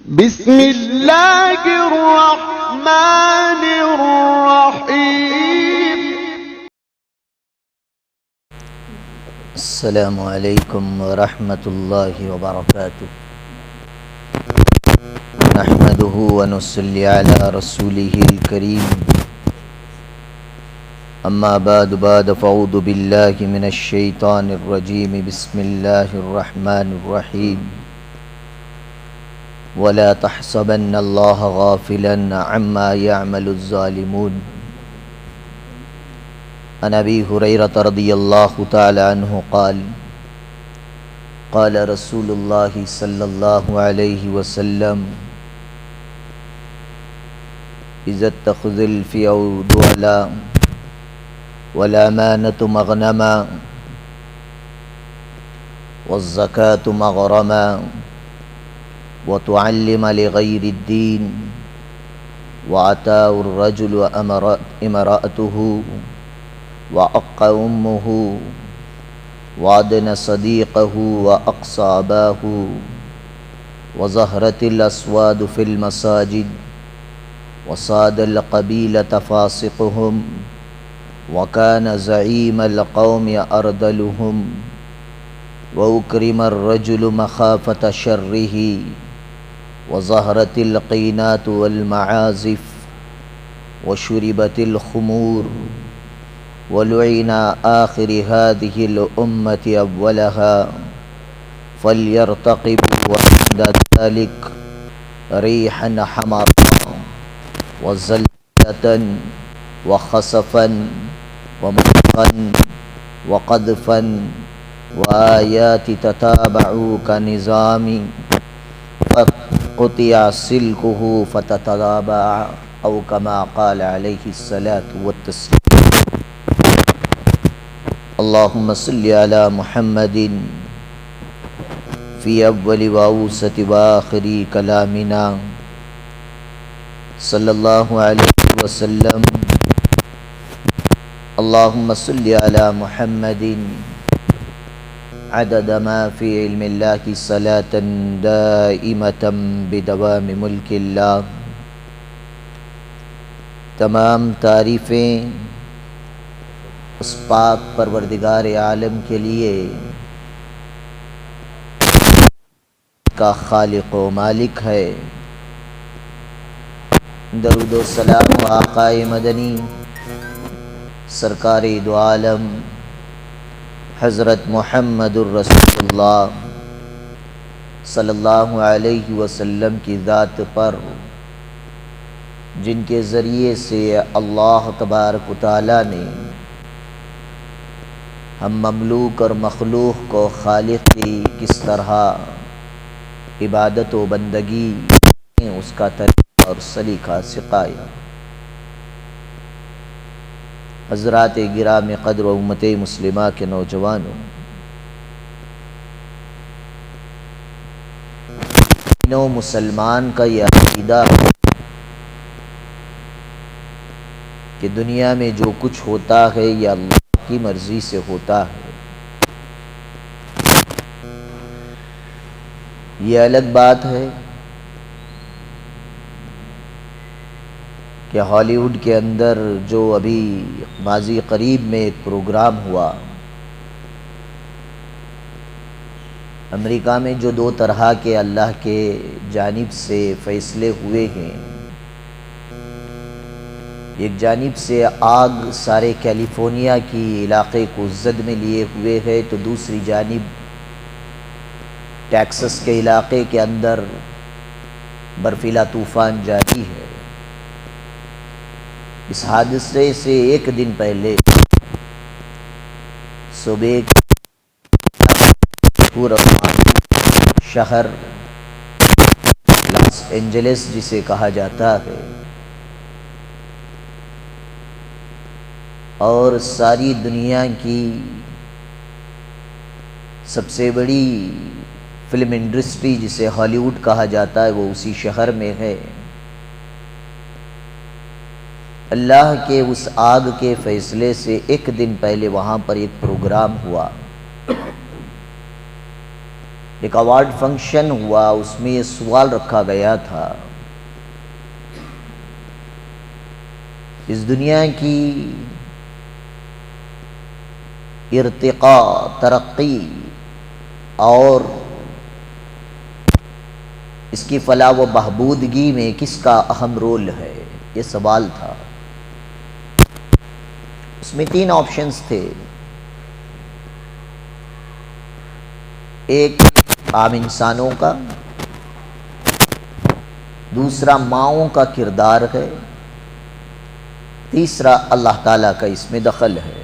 بسم اللہ الرحمن الرحیم۔ السلام علیکم ورحمۃ اللہ وبرکاتہ۔ نحمده ونصلی علی رسوله الکریم، اما بعد فاعوذ باللہ من الشیطان الرجیم، بسم اللہ الرحمن الرحیم۔ ولا تحسبن اللہ غافلا عما يعمل الظالمون۔ عن ابی ہریرہ رضی اللہ تعالی عنہ قال قال رسول اللہ صلی اللہ علیہ وسلم اذا اتخذ الفیع دولا والامانة مغنما والزکاة مغرما وتعلم لغير الدين وأتاه الرجل امرأته وأق أمه وأدنى صديقه وأقصى أباه وظهرت الأسواد في المساجد وصاد القبيلة فاسقهم وكان زعيم القوم أرذلهم وأكرم الرجل مخافة شره وظهرت القينات والمعازف وشربت الخمور ولعن آخر هذه الأمة أولها فليرتقب وعند ذلك ريحا حمرا وزلزلة وخسفا ومسخا وقذفا وآيات تتابعوا كنظام قطع سلكه فتتابع أو كما قال عليه الصلاة والتسليم۔ اللهم صل على محمد في أول وأوسط وآخر كلامنا صلى الله عليه وسلم۔ اللهم صل على محمد عدد ما في علم الله صلاة دائمة بدوام ملک اللہ۔ تمام تعریفیں اس پاک پروردگار عالم کے لیے کا خالق و مالک ہے۔ درود و سلام آقائے مدنی سرکار دو عالم حضرت محمد الرسول اللہ صلی اللہ علیہ وسلم کی ذات پر، جن کے ذریعے سے اللہ تبارک و تعالیٰ نے ہم مملوک اور مخلوق کو خالق کی کس طرح عبادت و بندگی اس کا طریقہ اور سلیقہ سکھایا۔ حضرات گرام قدر و امت مسلمہ کے نوجوانوں، مسلمان کا یہ عقیدہ کہ دنیا میں جو کچھ ہوتا ہے یہ اللہ کی مرضی سے ہوتا ہے۔ یہ الگ بات ہے کہ ہالی ووڈ کے اندر جو ابھی ماضی قریب میں ایک پروگرام ہوا، امریکہ میں جو دو طرح کے اللہ کے جانب سے فیصلے ہوئے ہیں، ایک جانب سے آگ سارے کیلیفورنیا کی علاقے کو زد میں لیے ہوئے ہے، تو دوسری جانب ٹیکسس کے علاقے کے اندر برفیلا طوفان جاری ہے۔ اس حادثے سے ایک دن پہلے صبح شہر لاس اینجلس جسے کہا جاتا ہے اور ساری دنیا کی سب سے بڑی فلم انڈسٹری جسے ہالی ووڈ کہا جاتا ہے وہ اسی شہر میں ہے۔ اللہ کے اس آگ کے فیصلے سے ایک دن پہلے وہاں پر ایک پروگرام ہوا، ایک ایوارڈ فنکشن ہوا، اس میں یہ سوال رکھا گیا تھا، اس دنیا کی ارتقاء، ترقی اور اس کی فلاح و بہبودگی میں کس کا اہم رول ہے؟ یہ سوال تھا۔ اس میں 3 آپشنز تھے۔ ایک عام انسانوں کا، دوسرا ماؤں کا کردار ہے، تیسرا اللہ تعالیٰ کا اس میں دخل ہے۔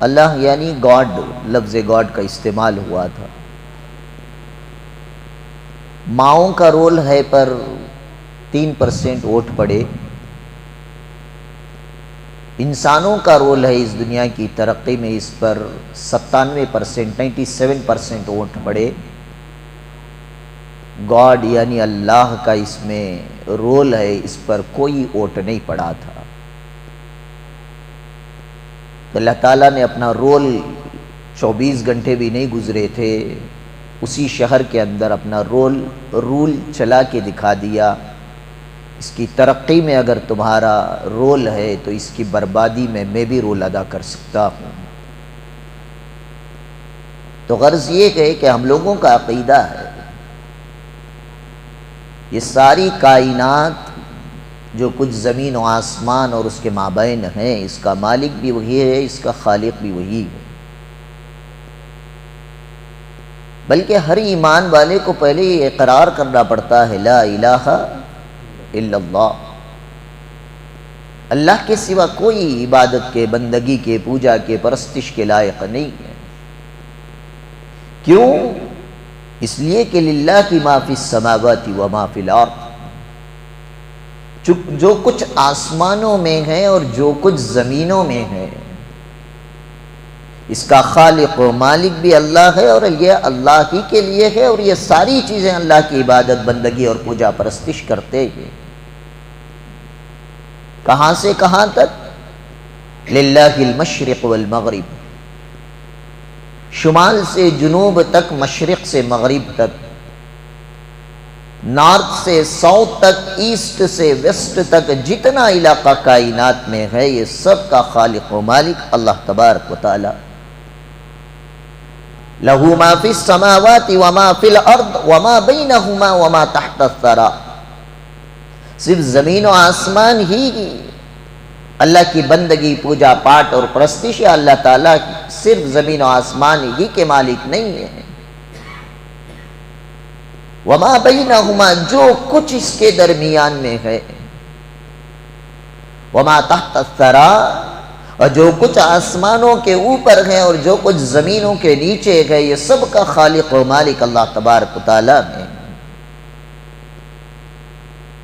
اللہ یعنی گاڈ، لفظ گاڈ کا استعمال ہوا تھا۔ ماؤں کا رول ہے پر 3% ووٹ پڑے، انسانوں کا رول ہے اس دنیا کی ترقی میں، اس پر 97% ووٹ پڑے۔ گاڈ یعنی اللہ کا اس میں رول ہے، اس پر کوئی ووٹ نہیں پڑا تھا۔ اللہ تعالیٰ نے اپنا رول 24 گھنٹے بھی نہیں گزرے تھے، اسی شہر کے اندر اپنا رول چلا کے دکھا دیا۔ اس کی ترقی میں اگر تمہارا رول ہے تو اس کی بربادی میں بھی رول ادا کر سکتا ہوں۔ تو غرض یہ ہے کہ ہم لوگوں کا عقیدہ ہے یہ ساری کائنات جو کچھ زمین و آسمان اور اس کے مابین ہیں، اس کا مالک بھی وہی ہے، اس کا خالق بھی وہی ہے۔ بلکہ ہر ایمان والے کو پہلے یہ اقرار کرنا پڑتا ہے، لا الہ الا اللہ، اللہ کے سوا کوئی عبادت کے، بندگی کے، پوجا کے، پرستش کے لائق نہیں ہے۔ کیوں؟ اس لیے کہ للہ کی ما فی السماوات و ما فی الارض، جو کچھ آسمانوں میں ہے اور جو کچھ زمینوں میں ہے، اس کا خالق و مالک بھی اللہ ہے، اور یہ اللہ ہی کے لیے ہے، اور یہ ساری چیزیں اللہ کی عبادت، بندگی اور پوجا پرستش کرتے ہیں۔ کہاں سے کہاں تک؟ للہ المشرق والمغرب، شمال سے جنوب تک، مشرق سے مغرب تک، نارتھ سے ساؤتھ تک، ایسٹ سے ویسٹ تک، جتنا علاقہ کائنات میں ہے یہ سب کا خالق و مالک اللہ تبارک و تعالی۔ لَهُ مَا فِي السَّمَاوَاتِ وَمَا فِي الْأَرْضِ وَمَا بَيْنَهُمَا وَمَا تَحْتَ الثَّرَى، صرف زمین و آسمان ہی اللہ کی بندگی، پوجا پاٹ اور پرستش، اللہ تعالیٰ صرف زمین و آسمان ہی کے مالک نہیں ہے، وما بینہما، جو کچھ اس کے درمیان میں ہے، وما تحت الثری، اور جو کچھ آسمانوں کے اوپر ہے اور جو کچھ زمینوں کے نیچے ہے، یہ سب کا خالق و مالک اللہ تبارک و تعالیٰ ہے۔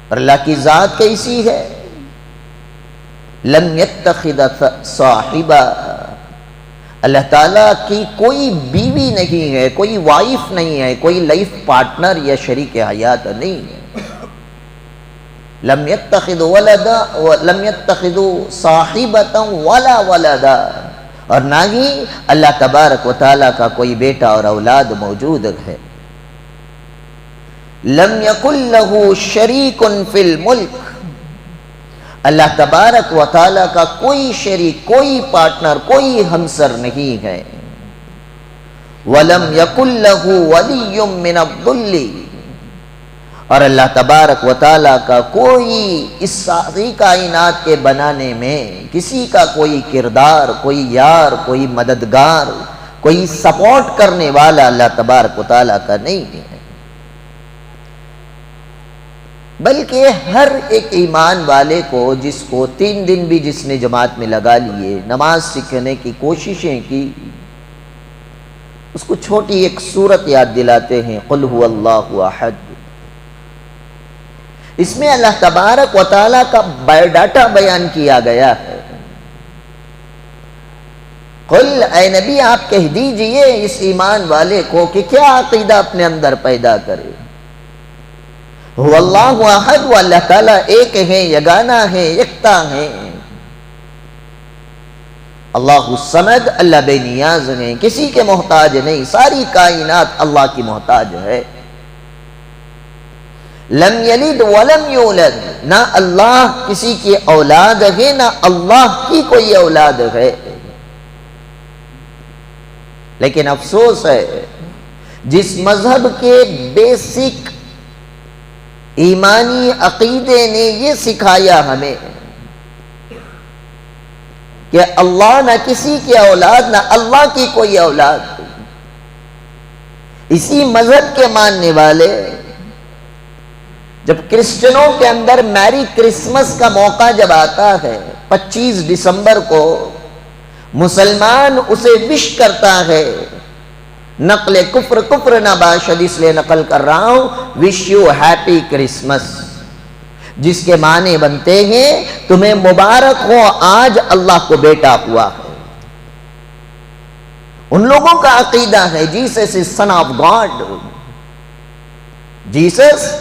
اور اللہ کی ذات کیسی ہے؟ لم یتخذ صاحبا، اللہ تعالیٰ کی کوئی بیوی نہیں ہے، کوئی وائف نہیں ہے، کوئی لائف پارٹنر یا شریک حیات نہیں ہے۔ لم یتخذ ولدا، لم یتخذ صاحبتا ولا ولدا، اور نہ ہی اللہ تبارک و تعالیٰ کا کوئی بیٹا اور اولاد موجود ہے۔ لم یکن لہ شریک فی الملک، اللہ تبارک و تعالیٰ کا کوئی شریک، کوئی پارٹنر، کوئی ہمسر نہیں ہے۔ وَلَمْ يَكُنْ لَهُ وَلِيٌّ مِّنَ الظُّلِّ، اور اللہ تبارک و تعالیٰ کا کوئی اس ساری کائنات کے بنانے میں کسی کا کوئی کردار، کوئی یار، کوئی مددگار، کوئی سپورٹ کرنے والا اللہ تبارک و تعالیٰ کا نہیں ہے۔ بلکہ ہر ایک ایمان والے کو، جس کو 3 دن بھی جس نے جماعت میں لگا لیے، نماز سیکھنے کی کوششیں کی، اس کو چھوٹی ایک سورت یاد دلاتے ہیں، قل هو اللہ احد۔ اس میں اللہ تبارک و تعالیٰ کا بایو ڈاٹا بیان کیا گیا ہے۔ قل، اے نبی آپ کہہ دیجئے اس ایمان والے کو کہ کیا عقیدہ اپنے اندر پیدا کرے۔ هو اللہ احد، وہ اللہ تعالیٰ ایک ہے، یگانہ ہے، یکتا ہے۔ اللہ الصمد، اللہ بے نیاز ہیں، کسی کے محتاج نہیں، ساری کائنات اللہ کی محتاج ہے۔ لم یلد ولم یولد، نہ اللہ کسی کی اولاد ہے نہ اللہ کی کوئی اولاد ہے۔ لیکن افسوس ہے جس مذہب کے بیسک ایمانی عقیدے نے یہ سکھایا ہمیں کہ اللہ نہ کسی کی اولاد نہ اللہ کی کوئی اولاد، اسی مذہب کے ماننے والے جب کرسچنوں کے اندر میری کرسمس کا موقع جب آتا ہے 25 دسمبر کو، مسلمان اسے وش کرتا ہے، نقل کفر نہ باشد اس لیے نقل کر رہا ہوں، وش یو ہیپی کرسمس، جس کے معنی بنتے ہیں تمہیں مبارک ہو آج اللہ کو بیٹا ہوا ہے۔ ان لوگوں کا عقیدہ ہے Jesus is son of God, Jesus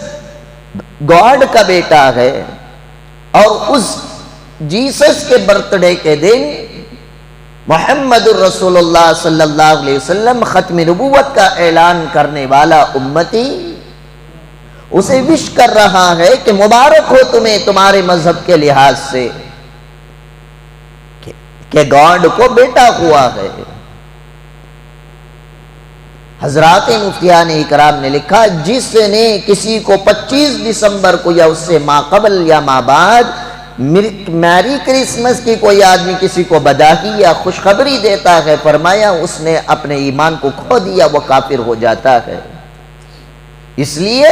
God کا بیٹا ہے، اور اس جیسس کے برتھ ڈے کے دن محمد الرسول اللہ صلی اللہ علیہ وسلم ختم نبوت کا اعلان کرنے والا امتی اسے وش کر رہا ہے کہ مبارک ہو تمہیں تمہارے مذہب کے لحاظ سے کہ گاڈ کو بیٹا ہوا ہے۔ حضرات مفتیان اکرام نے لکھا جس نے کسی کو 25 دسمبر کو یا اس سے ما قبل یا ما بعد میری کرسمس کی کوئی آدمی کسی کو بداہی یا خوشخبری دیتا ہے، فرمایا اس نے اپنے ایمان کو کھو دیا، وہ کافر ہو جاتا ہے۔ اس لیے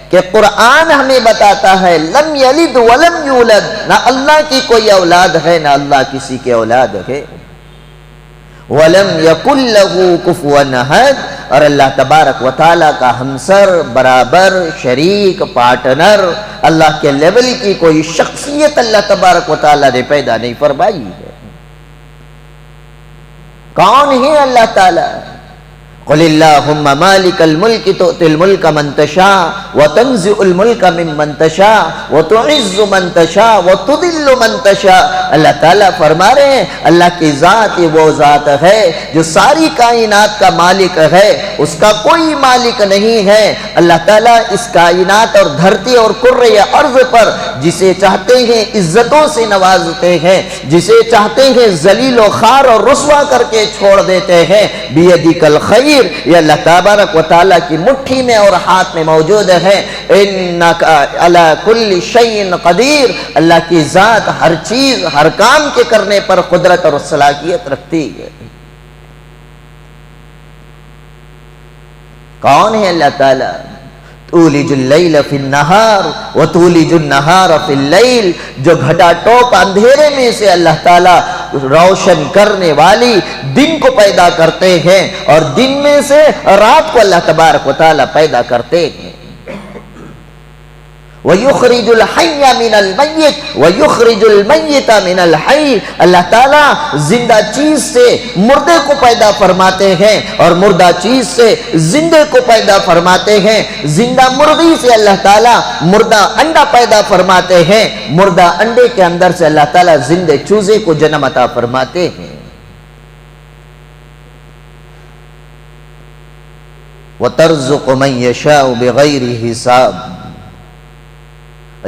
کہ قرآن ہمیں بتاتا ہے لم یلد ولم یولد، نہ اللہ کی کوئی اولاد ہے نہ اللہ کسی کے اولاد ہے۔ وَلَمْ يَكُنْ لَهُ كُفُوًا أَحَدٌ، اور اللہ تبارک و تعالیٰ کا ہمسر، برابر، شریک، پارٹنر، اللہ کے لیول کی کوئی شخصیت اللہ تبارک و تعالیٰ نے پیدا نہیں فرمائی ہے۔ کون ہے اللہ تعالیٰ؟ قل اللہم مالک الملک تؤتی الملک من تشاء وتنزع الملک ممن تشاء وتعز من تشاء وتذل من تشاء۔ اللہ تعالیٰ فرما رہے ہیں اللہ کی ذات وہ ذات ہے جو ساری کائنات کا مالک ہے، اس کا کوئی مالک نہیں ہے۔ اللہ تعالیٰ اس کائنات اور دھرتی اور کرۂ ارض پر جسے چاہتے ہیں عزتوں سے نوازتے ہیں، جسے چاہتے ہیں ذلیل و خوار اور رسوا کر کے چھوڑ دیتے ہیں۔ بیدک الخیر، یہ اللہ تبارک و تعالیٰ کی مٹھی میں اور ہاتھ میں موجود ہے۔ انک علی کل شیء قدیر، اللہ کی ذات ہر چیز ہر کام کے کرنے پر قدرت اور صلاحیت رکھتی ہے۔ کون ہے اللہ تعالیٰ؟ تولج اللیل فی النہار وتولج النہار فی اللیل، جو گھٹا ٹوپ اندھیرے میں سے اللہ تعالیٰ روشن کرنے والی دن کو پیدا کرتے ہیں، اور دن میں سے رات کو اللہ تبارک و تعالیٰ پیدا کرتے ہیں۔ وَيُخْرِجُ الْحَيَّ مِنَ الْمَيِّتِ وَيُخْرِجُ الْمَيِّتَ مِنَ الْحَيِّ، اللہ تعالیٰ زندہ چیز سے مردے کو پیدا فرماتے ہیں اور مردہ چیز سے زندے کو پیدا فرماتے ہیں۔ زندہ مرغی سے اللہ تعالیٰ مردہ انڈا پیدا فرماتے ہیں، مردہ انڈے کے اندر سے اللہ تعالیٰ زندے چوزے کو جنم عطا فرماتے ہیں۔ وَتَرْزُقُ مَن يَشَاءُ بِغَيْرِ حِسَابٍ،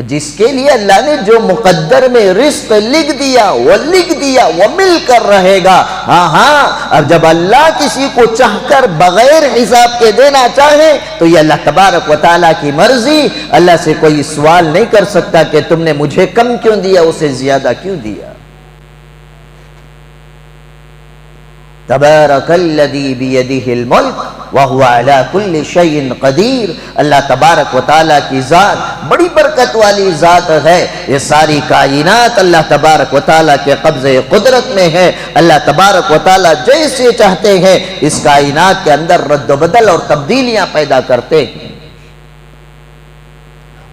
جس کے لیے اللہ نے جو مقدر میں رزق لکھ دیا وہ لکھ دیا، وہ مل کر رہے گا۔ ہاں اب جب اللہ کسی کو چاہ کر بغیر حساب کے دینا چاہے تو یہ اللہ تبارک و تعالیٰ کی مرضی۔ اللہ سے کوئی سوال نہیں کر سکتا کہ تم نے مجھے کم کیوں دیا، اسے زیادہ کیوں دیا۔ تبارک الذی بیدہ الملک وہو علی کل شیء قدیر، اللہ تبارک و تعالیٰ کی ذات بڑی برکت والی ذات ہے۔ یہ ساری کائنات اللہ تبارک و تعالیٰ کے قبضے قدرت میں ہے۔ اللہ تبارک و تعالیٰ جیسے چاہتے ہیں اس کائنات کے اندر رد و بدل اور تبدیلیاں پیدا کرتے ہیں۔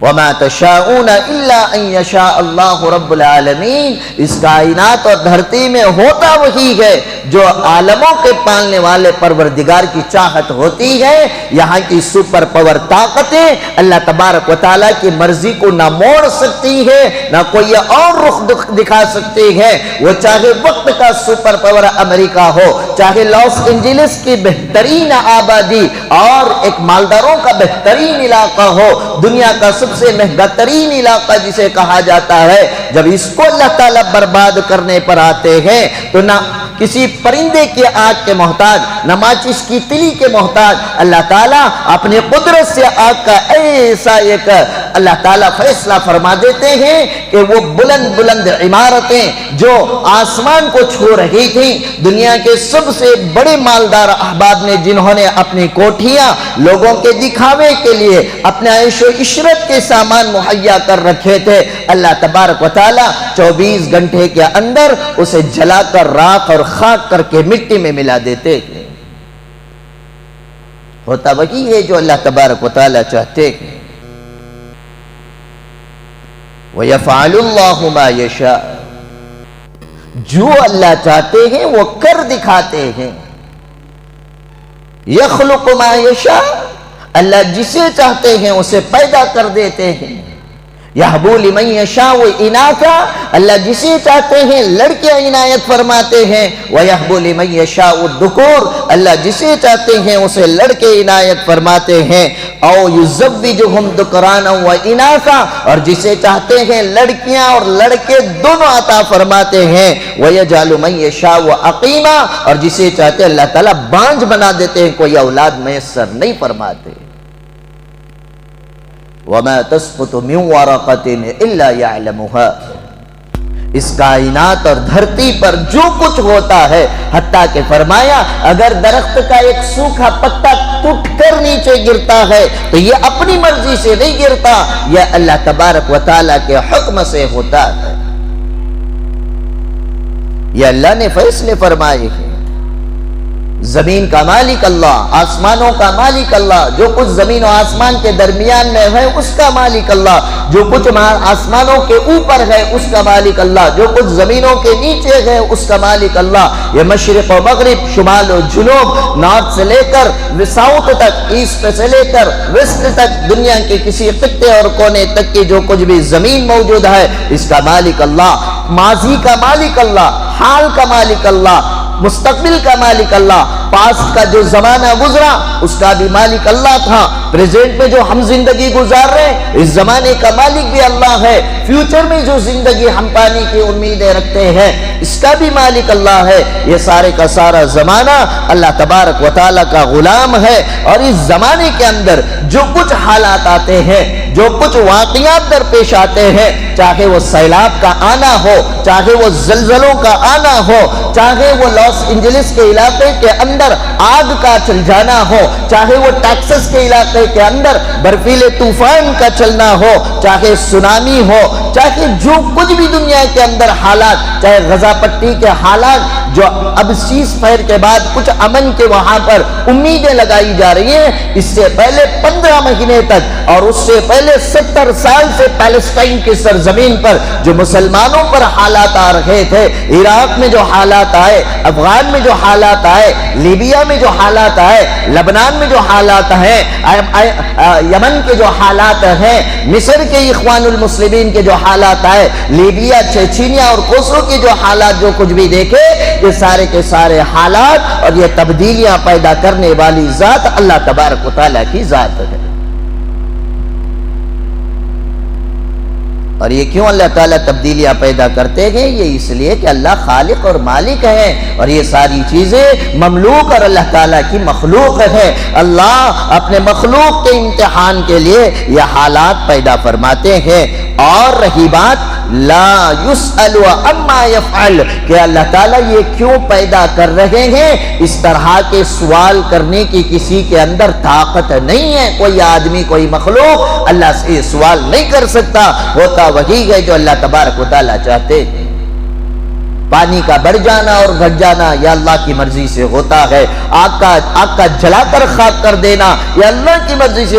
وَمَا تَشَاءُونَ إِلَّا أَن يَشَاءَ اللَّهُ رَبُّ الْعَالَمِينَ۔ اس کائنات اور دھرتی میں ہوتا وہی ہے جو عالموں کے پالنے والے پروردگار کی چاہت ہوتی ہے۔ یہاں کی سپر پاور طاقتیں اللہ تبارک و تعالیٰ کی مرضی کو نہ موڑ سکتی ہے، نہ کوئی اور رخ دکھا سکتی ہے۔ وہ چاہے وقت کا سپر پاور امریکہ ہو، چاہے لاس اینجلس کی بہترین آبادی اور ایک مالداروں کا بہترین علاقہ ہو، دنیا کا سب سے مہنگا ترین علاقہ جسے کہا جاتا ہے، جب اس کو اللہ تعالیٰ برباد کرنے پر آتے ہیں تو نہ کسی پرندے کی آگ کے محتاج، نہ ماچس کی تلی کے محتاج، اللہ تعالیٰ اپنی قدرت سے آگ کا ایسا ایک اللہ تعالیٰ فیصلہ فرما دیتے ہیں کہ وہ بلند بلند عمارتیں جو آسمان کو چھو رہی تھیں، دنیا کے سب سے بڑے مالدار احباب نے جنہوں نے اپنی کوٹھیاں لوگوں کے دکھاوے کے لیے اپنے عیش و عشرت کے سامان مہیا کر رکھے تھے، اللہ تبارک و تعالیٰ 24 گھنٹے کے اندر اسے جلا کر راکھ اور خاک کر کے مٹی میں ملا دیتے ہیں۔ ہوتا وہی ہے جو اللہ تبارک و تعالیٰ چاہتے ہیں۔ وَيَفْعَلُ اللَّهُ مَا يَشَاءُ، جو اللہ چاہتے ہیں وہ کر دکھاتے ہیں۔ يَخْلُقُ مَا يَشَاءُ، اللہ جسے چاہتے ہیں اسے پیدا کر دیتے ہیں۔ يَهْبُ لِمَن يَشَاءُ إِنَاثًا، اللہ جسے چاہتے ہیں لڑکیاں عنایت فرماتے ہیں۔ وَيَهْبُ لِمَن يَشَاءُ الذُّكُورَ، اللہ جسے چاہتے ہیں اسے لڑکے عنایت فرماتے ہیں۔ أَوْ يُزَوِّجُهُمْ ذُكْرَانًا وَإِنَاثًا، اور جسے چاہتے ہیں لڑکیاں اور لڑکے دونوں عطا فرماتے ہیں۔ وَيَجْعَلُ مَن يَشَاءُ عَقِيمًا، اور جسے چاہتے ہیں اللہ تعالیٰ بانجھ بنا دیتے ہیں، کوئی اولاد میسر نہیں فرماتے۔ وَمَا تَسْقُطُ مِن وَرَقَةٍ إِلَّا يَعْلَمُهَا، اس کائنات اور دھرتی پر جو کچھ ہوتا ہے، حتیٰ کہ فرمایا اگر درخت کا ایک سوکھا پتا ٹوٹ کر نیچے گرتا ہے تو یہ اپنی مرضی سے نہیں گرتا، یہ اللہ تبارک و تعالیٰ کے حکم سے ہوتا ہے۔ یہ اللہ نے فیصلے فرمائے ہیں۔ زمین کا مالک اللہ، آسمانوں کا مالک اللہ، جو کچھ زمین و آسمان کے درمیان میں ہے اس کا مالک اللہ، جو کچھ آسمانوں کے اوپر ہے اس کا مالک اللہ، جو کچھ زمینوں کے نیچے ہے اس کا مالک اللہ۔ یہ مشرق و مغرب، شمال و جنوب، نارتھ سے لے کر ساؤتھ تک، ایسٹ سے لے کر ویسٹ تک، دنیا کے کسی خطے اور کونے تک کی جو کچھ بھی زمین موجود ہے اس کا مالک اللہ۔ ماضی کا مالک اللہ، حال کا مالک اللہ، مستقبل کا مالک اللہ، پاسٹ کا جو زمانہ گزرا اس کا بھی مالک اللہ تھا، پریزنٹ میں جو ہم زندگی گزار رہے ہیں اس زمانے کا مالک بھی اللہ ہے، فیوچر میں جو زندگی ہم پانے کی امیدیں رکھتے ہیں اس کا بھی مالک اللہ ہے۔ یہ سارے کا سارا زمانہ اللہ تبارک و تعالیٰ کا غلام ہے، اور اس زمانے کے اندر جو کچھ حالات آتے ہیں، جو کچھ واقعات درپیش آتے ہیں، چاہے وہ سیلاب کا آنا ہو، چاہے وہ زلزلوں کا آنا ہو، چاہے وہ لاس اینجلس کے علاقے کے اندر آگ کا چل جانا ہو، چاہے وہ ٹیکسس کے علاقے کے اندر برفیلے طوفان کا چلنا ہو، چاہے سونامی ہو، چاہے جو کچھ بھی دنیا کے اندر حالات، چاہے غزہ پٹی کے حالات جو اب سیز فائر کے بعد کچھ امن کے وہاں پر امیدیں لگائی جا رہی ہیں، اس سے پہلے 15 مہینے تک اور اس سے پہلے 70 سال سے پیلسٹائن کی سرزمین پر جو مسلمانوں پر حالات آ رہے تھے، عراق میں جو حالات آئے، افغان میں جو حالات آئے، لیبیا میں جو حالات آئے، لبنان میں جو حالات ہیں، یمن کے جو حالات ہیں، مصر کے اخوان المسلمین کے جو حالات آئے، لیبیا، چیچینیا اور کوسوو کے جو حالات جو کچھ بھی دیکھے، یہ سارے کے سارے حالات اور یہ تبدیلیاں پیدا کرنے والی ذات اللہ تبارک و تعالیٰ کی ذات ہے۔ اور یہ کیوں اللہ تعالیٰ تبدیلیاں پیدا کرتے ہیں؟ یہ اس لیے کہ اللہ خالق اور مالک ہے، اور یہ ساری چیزیں مملوک اور اللہ تعالیٰ کی مخلوق ہے۔ اللہ اپنے مخلوق کے امتحان کے لیے یہ حالات پیدا فرماتے ہیں۔ اور رہی بات لا یسأل عما یفعل، کہ اللہ تعالیٰ یہ کیوں پیدا کر رہے ہیں، اس طرح کے سوال کرنے کی کسی کے اندر طاقت نہیں ہے۔ کوئی آدمی، کوئی مخلوق اللہ سے یہ سوال نہیں کر سکتا، ہوتا وہی ہے جو اللہ تبارک و تعالیٰ چاہتے ہیں۔ پانی کا بڑھ جانا اور گھٹ جانا یہ اللہ کی مرضی سے ہوتا ہے، آگ کا جلا کر خاک کر دینا یہ اللہ کی مرضی سے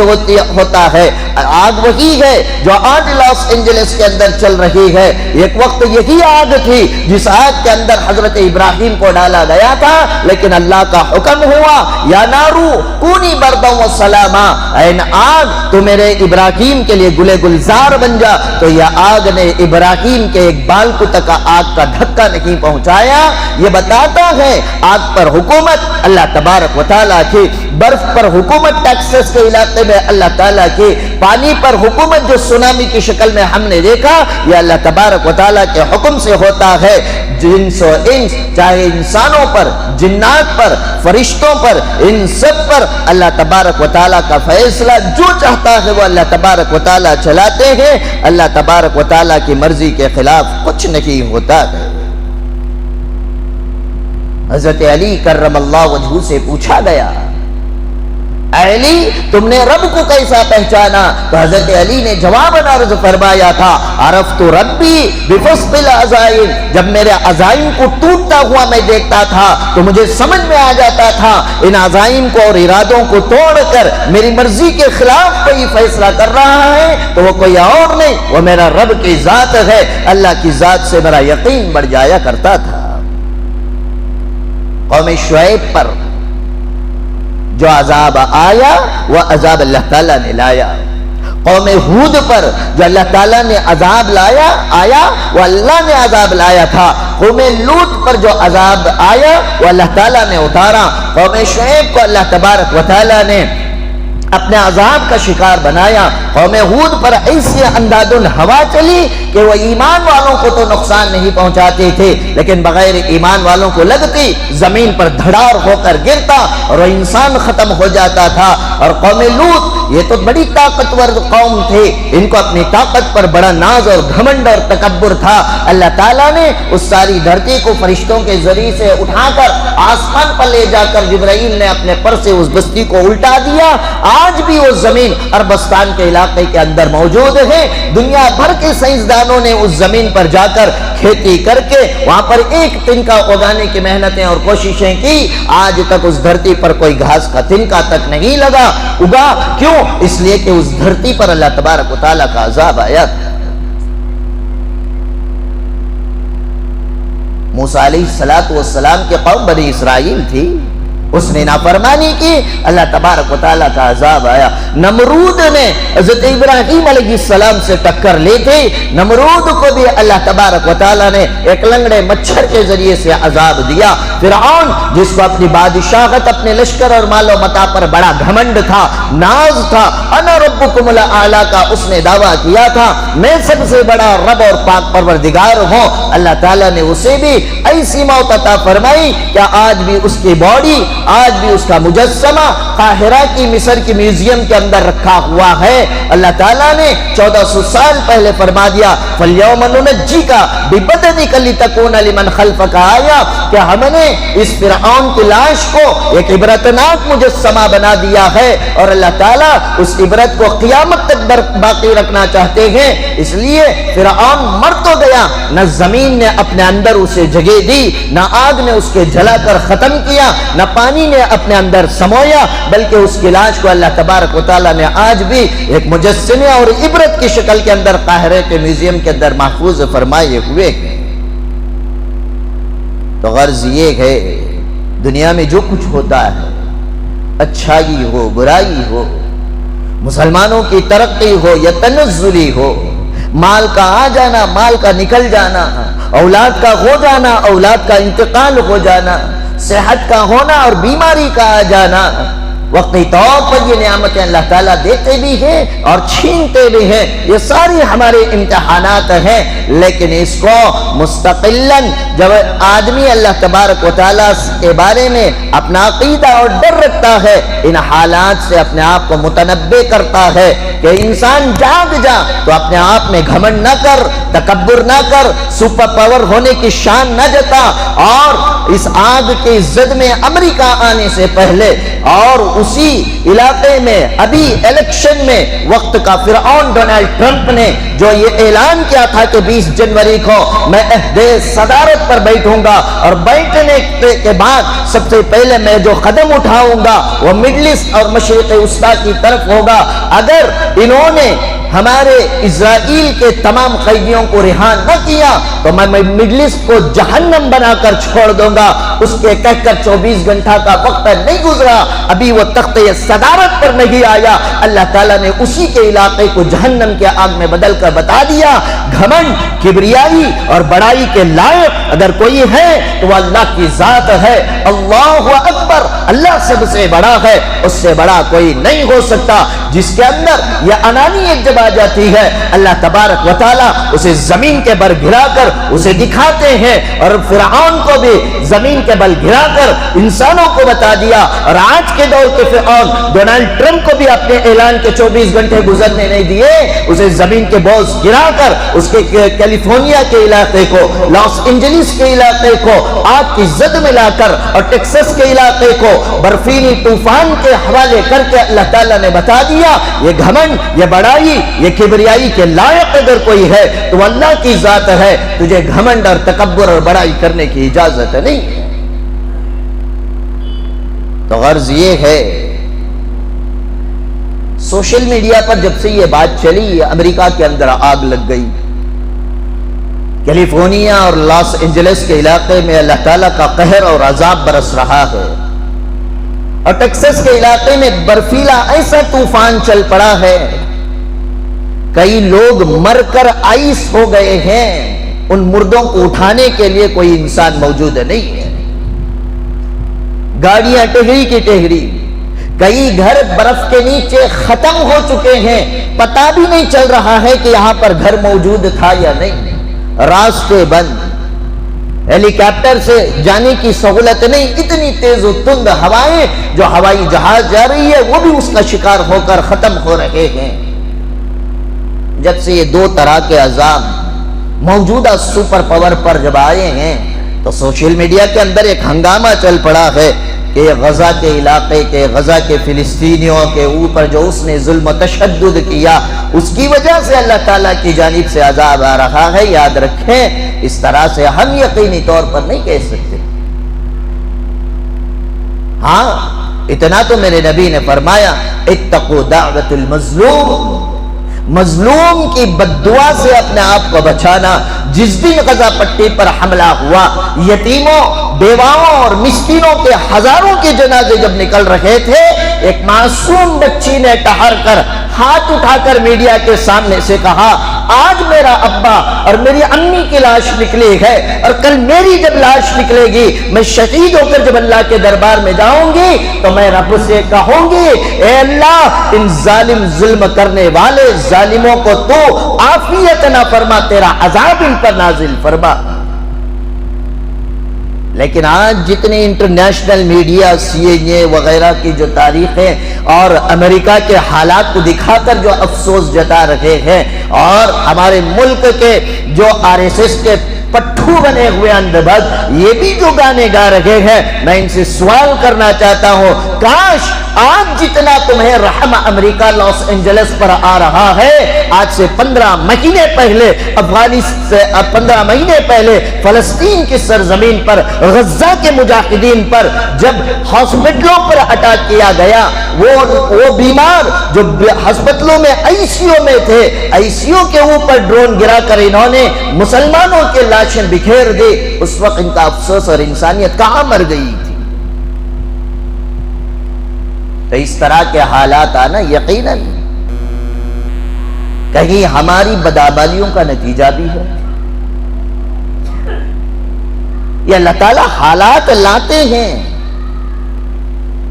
ہوتا ہے۔ آگ وہی ہے جو آج لاس اینجلس کے اندر چل رہی ہے، ایک وقت یہی آگ تھی جس آگ کے اندر حضرت ابراہیم کو ڈالا گیا تھا، لیکن اللہ کا حکم ہوا یا نارو کونی برداً و سلاما، اے آگ تو میرے ابراہیم کے لیے گلے گلزار بن جا۔ تو یہ آگ نے ابراہیم کے ایک بال کو تک آگ کا دھکا نہیں پہنچایا۔ یہ بتاتا ہے آگ پر حکومت اللہ تبارک و تعالیٰ کی، برف پر حکومت ٹیکساس کے علاقے میں اللہ تعالیٰ کی، پانی پر حکومت جو سونامی کی شکل میں ہم نے دیکھا یہ اللہ تبارک و تعالیٰ کے حکم سے ہوتا ہے۔ جنس و انس چاہے انسانوں پر، جنات پر، فرشتوں پر، ان سب پر اللہ تبارک و تعالیٰ کا فیصلہ جو چاہتا ہے وہ اللہ تبارک و تعالیٰ چلاتے ہیں۔ اللہ تبارک و تعالیٰ کی مرضی کے خلاف کچھ نہیں ہوتا ہے۔ حضرت علی کرم اللہ وجہہ سے پوچھا گیا، اے علی تم نے رب کو کیسا پہچانا؟ تو حضرت علی نے جواب عرض فرمایا تھا، عرفت ربی بفسق العزائم، جب میرے عزائم کو ٹوٹتا ہوا میں دیکھتا تھا تو مجھے سمجھ میں آ جاتا تھا ان عزائم کو اور ارادوں کو توڑ کر میری مرضی کے خلاف کوئی فیصلہ کر رہا ہے تو وہ کوئی اور نہیں، وہ میرا رب کی ذات ہے۔ اللہ کی ذات سے میرا یقین بڑھ جایا کرتا تھا۔ قوم شعیب پر جو عذاب آیا وہ عذاب اللہ تعالیٰ نے لایا، قوم ہود پر جو اللہ تعالیٰ نے عذاب آیا وہ اللہ نے عذاب لایا تھا، قوم لوط پر جو عذاب آیا وہ اللہ تعالیٰ نے اتارا، قوم شعیب کو اللہ تبارک و تعالیٰ نے اپنے عذاب کا شکار بنایا، قوم ہود پر ایسی انداز ہوا چلی کہ وہ ایمان والوں کو تو نقصان نہیں پہنچاتے تھے لیکن بغیر ایمان والوں کو لگتی زمین پر دھڑار ہو کر گرتا اور وہ انسان ختم ہو جاتا تھا۔ اور قوم لوط یہ تو بڑی طاقتور قوم تھے، ان کو اپنی طاقت پر بڑا ناز اور گھمنڈ اور تکبر تھا۔ اللہ تعالیٰ نے اس ساری دھرتی کو فرشتوں کے ذریعے سے اٹھا کر آسمان پر لے جا کر جبرائیل نے اپنے پر سے اس بستی کو الٹا دیا۔ آج بھی وہ زمین عربستان کے علاقے کے اندر موجود ہے، دنیا بھر کے سائنسدانوں نے اس زمین پر جا کر کھیتی کر کے وہاں پر ایک تنکا اگانے کی محنتیں اور کوششیں کی، آج تک اس دھرتی پر کوئی گھاس کا تنکا تک نہیں اگا۔ کیوں؟ اس لیے کہ اس دھرتی پر اللہ تبارک و تعالیٰ کا عذاب آیا تھا۔ موسیٰ علیہ السلام کے قوم بنی اسرائیل تھی، اس نے نافرمانی کی، اللہ تبارک و تعالیٰ کا عذاب آیا۔ نمرود نے حضرت ابراہیم علیہ السلام سے ٹکر لی تھی، نمرود کو بھی اللہ تبارک و تعالیٰ نے ایک لنگڑے مچھر کے ذریعے سے عذاب دیا۔ فرعون جس کو اپنی بادشاہت، اپنے لشکر اور مال و متاع پر بڑا گھمنڈ تھا، ناز تھا، انا ربکم الاعلی کا اس نے دعویٰ کیا تھا، میں سب سے بڑا رب اور پاک پروردگار ہوں، اللہ تعالیٰ نے اسے بھی ایسی موت عطا فرمائی کہ آج بھی اس کی باڈی، آج بھی اس کا مجسمہ قاہرہ کی مصر کی میوزیم کے اندر رکھا ہوا ہے۔ اللہ تعالیٰ نے 1400 سال پہلے فرما دیا، فَالْيَوْمَ نُنَجِّيكَ بِبَدَنِكَ لِتَكُونَ لِمَنْ خَلْفَكَ آیا، کہ ہم نے اس فرعون کی لاش کو ایک عبرتناک مجسمہ بنا دیا ہے اور اللہ تعالیٰ اس عبرت کو قیامت تک باقی رکھنا چاہتے ہیں۔ اس لیے فرعون مر تو گیا، نہ زمین نے اپنے اندر اسے جگہ دی، نہ آگ نے اس کے جلا کر ختم کیا، نہ پانی نے اپنے اندر سمویا، بلکہ اس کی لاش کو اللہ تبارک و تعالیٰ نے آج بھی ایک مجسمے اور عبرت کی شکل کے اندر قاہرہ کے میوزیم کے اندر محفوظ فرمائے ہوئے ہیں۔ تو غرض یہ ہے دنیا میں جو کچھ ہوتا ہے، اچھائی ہو برائی ہو، مسلمانوں کی ترقی ہو یا تنزلی ہو، مال کا آ جانا، مال کا نکل جانا، اولاد کا ہو جانا، اولاد کا انتقال ہو جانا، صحت کا ہونا اور بیماری کا آ جانا، وقتی طور پر یہ نعمتیں اللہ تعالیٰ دیتے بھی ہیں اور چھینتے بھی ہیں، یہ ساری ہمارے امتحانات ہیں، لیکن اس کو مستقلاً جب آدمی اللہ تبارک و تعالیٰ کے بارے میں اپنا عقیدہ اور ڈر رکھتا ہے، ان حالات سے اپنے آپ کو متنبع کرتا ہے کہ انسان جاگ جا تو اپنے آپ میں گھمنڈ نہ کر، تکبر نہ کر، سپر پاور ہونے کی شان نہ جتا، اور اس آگ کی زد میں امریکہ آنے سے پہلے اور اسی علاقے میں ابھی الیکشن میں وقت کا فرعون ڈونلڈ ٹرمپ نے جو یہ اعلان کیا تھا کہ 20 جنوری کو میں عہد صدارت پر بیٹھوں گا اور بیٹھنے کے بعد سب سے پہلے میں جو قدم اٹھاؤں گا وہ مڈل ایسٹ اور مشرق وسطی کی طرف ہوگا، اگر انہوں نے ہمارے اسرائیل کے تمام قیدیوں کو رہا نہ کیا تو میں مڈل ایسٹ کو جہنم بنا کر چھوڑ دوں گا۔ اس کے کہہ کر 24 گھنٹہ کا وقت نہیں گزرا، ابھی وہ تخت صدارت پر نہیں آیا، اللہ تعالیٰ نے اسی کے علاقے کو جہنم کے آگ میں بدل کر بتا دیا۔ گھمنڈ، کبریائی اور بڑائی کے لائق اگر کوئی ہے تو وہ اللہ کی ذات ہے۔ اللہ اکبر، اللہ سب سے بڑا ہے، اس سے بڑا کوئی نہیں ہو سکتا۔ جس کے اندر یہ انانیت جب آ جاتی ہے، اللہ تبارک و تعالیٰ اسے زمین کے بر گرا کر اسے دکھاتے ہیں، اور فرعون کو بھی زمین کے بل گرا کر انسانوں کو بتا دیا، اور آج کے دور کے فرعون ڈونلڈ ٹرمپ کو بھی اپنے اعلان کے 24 گھنٹے گزرنے نہیں دیے، اسے زمین کے بوز گرا کر اس کے کیلیفورنیا کے علاقے کو، لاس اینجلس کے علاقے کو آگ کی زد میں لا کر اور ٹیکساس کے علاقے کو برفیلی طوفان کے حوالے کر کے اللہ تعالیٰ نے بتا دیا یہ گھمنڈ، یہ بڑائی، یہ کبریائی کے لائق اگر کوئی ہے تو اللہ کی ذات ہے، تجھے گھمنڈ اور تکبر اور بڑائی کرنے کی اجازت نہیں ہے۔ تو غرض یہ ہے، سوشل میڈیا پر جب سے یہ بات چلی امریکہ کے اندر آگ لگ گئی، کیلیفورنیا اور لاس اینجلس کے علاقے میں اللہ تعالیٰ کا قہر اور عذاب برس رہا ہے، اور ٹیکساس کے علاقے میں برفیلا ایسا طوفان چل پڑا ہے، کئی لوگ مر کر آئس ہو گئے ہیں، ان مردوں کو اٹھانے کے لیے کوئی انسان موجود نہیں ہے، گاڑیاں ٹہری کی ٹہری، کئی گھر برف کے نیچے ختم ہو چکے ہیں، پتہ بھی نہیں چل رہا ہے کہ یہاں پر گھر موجود تھا یا نہیں، راستے بند، ہیلی کاپٹر سے جانے کی سہولت نہیں، اتنی تیز و تند ہوائیں، جو ہوائی جہاز جا رہی ہے وہ بھی اس کا شکار ہو کر ختم ہو رہے ہیں۔ جب سے یہ دو طرح کے عذاب موجودہ سپر پاور پر جب آئے ہیں تو سوشل میڈیا کے اندر ایک ہنگامہ چل پڑا ہے کہ غزہ کے علاقے کے، غزہ کے فلسطینیوں کے اوپر جو اس نے ظلم و تشدد کیا، اس کی وجہ سے اللہ تعالیٰ کی جانب سے عذاب آ رہا ہے۔ یاد رکھیں، اس طرح سے ہم یقینی طور پر نہیں کہہ سکتے۔ ہاں، اتنا تو میرے نبی نے فرمایا، اتقوا دعوت المظلوم، مظلوم کی بددعا سے اپنے آپ کو بچانا۔ جس دن غزہ پٹی پر حملہ ہوا، یتیموں، بیواؤں اور مسکینوں کے ہزاروں کے جنازے جب نکل رہے تھے، ایک معصوم بچی نے ٹہر کر ہاتھ اٹھا کر میڈیا کے سامنے سے کہا، آج میرا ابا اور میری امی کی لاش نکلی ہے، اور کل میری جب لاش نکلے گی، میں شہید ہو کر جب اللہ کے دربار میں جاؤں گی تو میں رب سے کہوں گی، اے اللہ، ان ظالم ظلم کرنے والے ظالموں کو تو عافیت نہ فرما، تیرا عذاب ان پر نازل فرما۔ لیکن آج جتنے انٹرنیشنل میڈیا، سی این اے وغیرہ کی جو تاریخیں اور امریکہ کے حالات کو دکھا کر جو افسوس جتا رہے ہیں، اور ہمارے ملک کے جو آر ایس ایس کے پٹھو بنے ہوئے اندھبھگ یہ بھی جو گانے گا رہے ہیں، میں ان سے سوال کرنا چاہتا ہوں، کاش آج جتنا تمہیں رحم امریکہ لاس اینجلس پر آ رہا ہے، آج سے 15 مہینے پہلے 15 مہینے پہلے فلسطین کی سرزمین پر، غزہ کے مجاہدین پر جب ہاسپٹلوں پر اٹیک کیا گیا، وہ بیمار جو ہسپتالوں میں آئی سی یو میں تھے، آئی سی یو کے اوپر ڈرون گرا کر انہوں نے مسلمانوں کے لاشیں بکھیر دی، اس وقت ان کا افسوس اور انسانیت کہاں مر گئی تھی؟ تو اس طرح کے حالات آنا یقیناً کہیں ہماری بدعمالیوں کا نتیجہ بھی ہے۔ یہ اللہ تعالیٰ حالات لاتے ہیں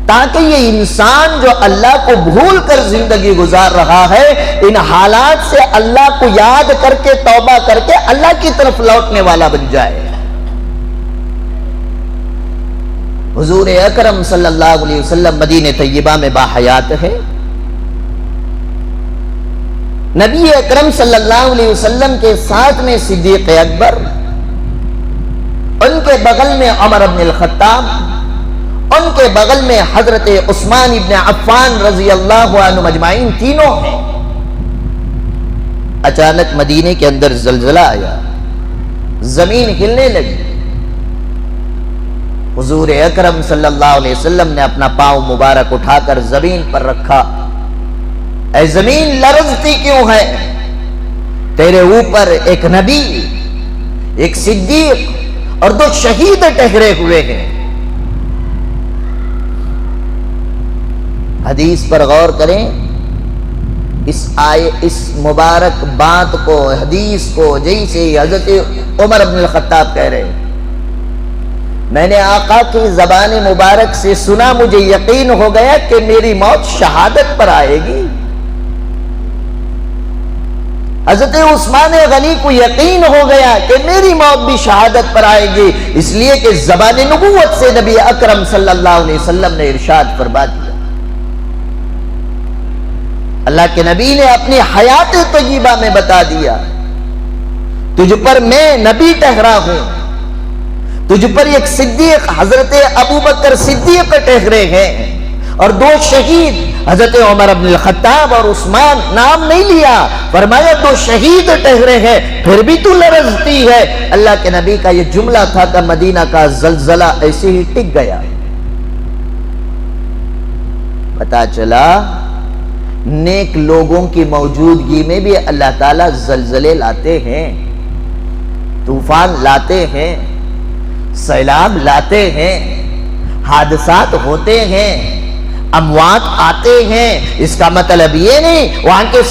تاکہ یہ انسان جو اللہ کو بھول کر زندگی گزار رہا ہے، ان حالات سے اللہ کو یاد کر کے توبہ کر کے اللہ کی طرف لوٹنے والا بن جائے۔ حضور اکرم صلی اللہ علیہ وسلم مدینہ طیبہ میں باحیات ہے۔ نبی اکرم صلی اللہ علیہ وسلم کے ساتھ میں صدیق اکبر ان کے بغل میں عمر بن الخطاب، ان کے بغل میں حضرت عثمان ابن عفان رضی اللہ عنہ مجمعین، تینوں ہیں۔ اچانک مدینے کے اندر زلزلہ آیا، زمین ہلنے لگی۔ حضور اکرم صلی اللہ علیہ وسلم نے اپنا پاؤں مبارک اٹھا کر زمین پر رکھا۔ اے زمین لرزتی کیوں ہے؟ تیرے اوپر ایک نبی، ایک صدیق اور 2 شہید ٹھہرے ہوئے ہیں۔ حدیث پر غور کریں، اس مبارک بات کو، حدیث کو جیسے حضرت عمر بن الخطاب کہہ رہے ہیں، میں نے آقا کی زبان مبارک سے سنا، مجھے یقین ہو گیا کہ میری موت شہادت پر آئے گی۔ حضرت عثمان غنی کو یقین ہو گیا کہ میری موت بھی شہادت پر آئے گی، اس لیے کہ زبان نبوت سے نبی اکرم صلی اللہ علیہ وسلم نے ارشاد فرما دیا۔ اللہ کے نبی نے اپنی حیات طیبہ میں بتا دیا، تجھ پر میں نبی ٹھہرا ہوں، تجھ پر ایک صدیق حضرت ابوبکر صدیق ٹھہرے ہیں، اور 2 شہید حضرت عمر بن الخطاب اور عثمان، نام نہیں لیا، فرمایا 2 شہید ٹھہرے ہیں، پھر بھی تو لرزتی ہے۔ اللہ کے نبی کا یہ جملہ تھا کہ مدینہ کا زلزلہ ایسے ہی ٹک گیا۔ پتا چلا نیک لوگوں کی موجودگی میں بھی اللہ تعالیٰ زلزلے لاتے ہیں، طوفان لاتے ہیں، سیلاب لاتے ہیں، حادثات ہوتے ہیں، اموات آتے ہیں۔ اس کا مطلب یہ نہیں وہاں کے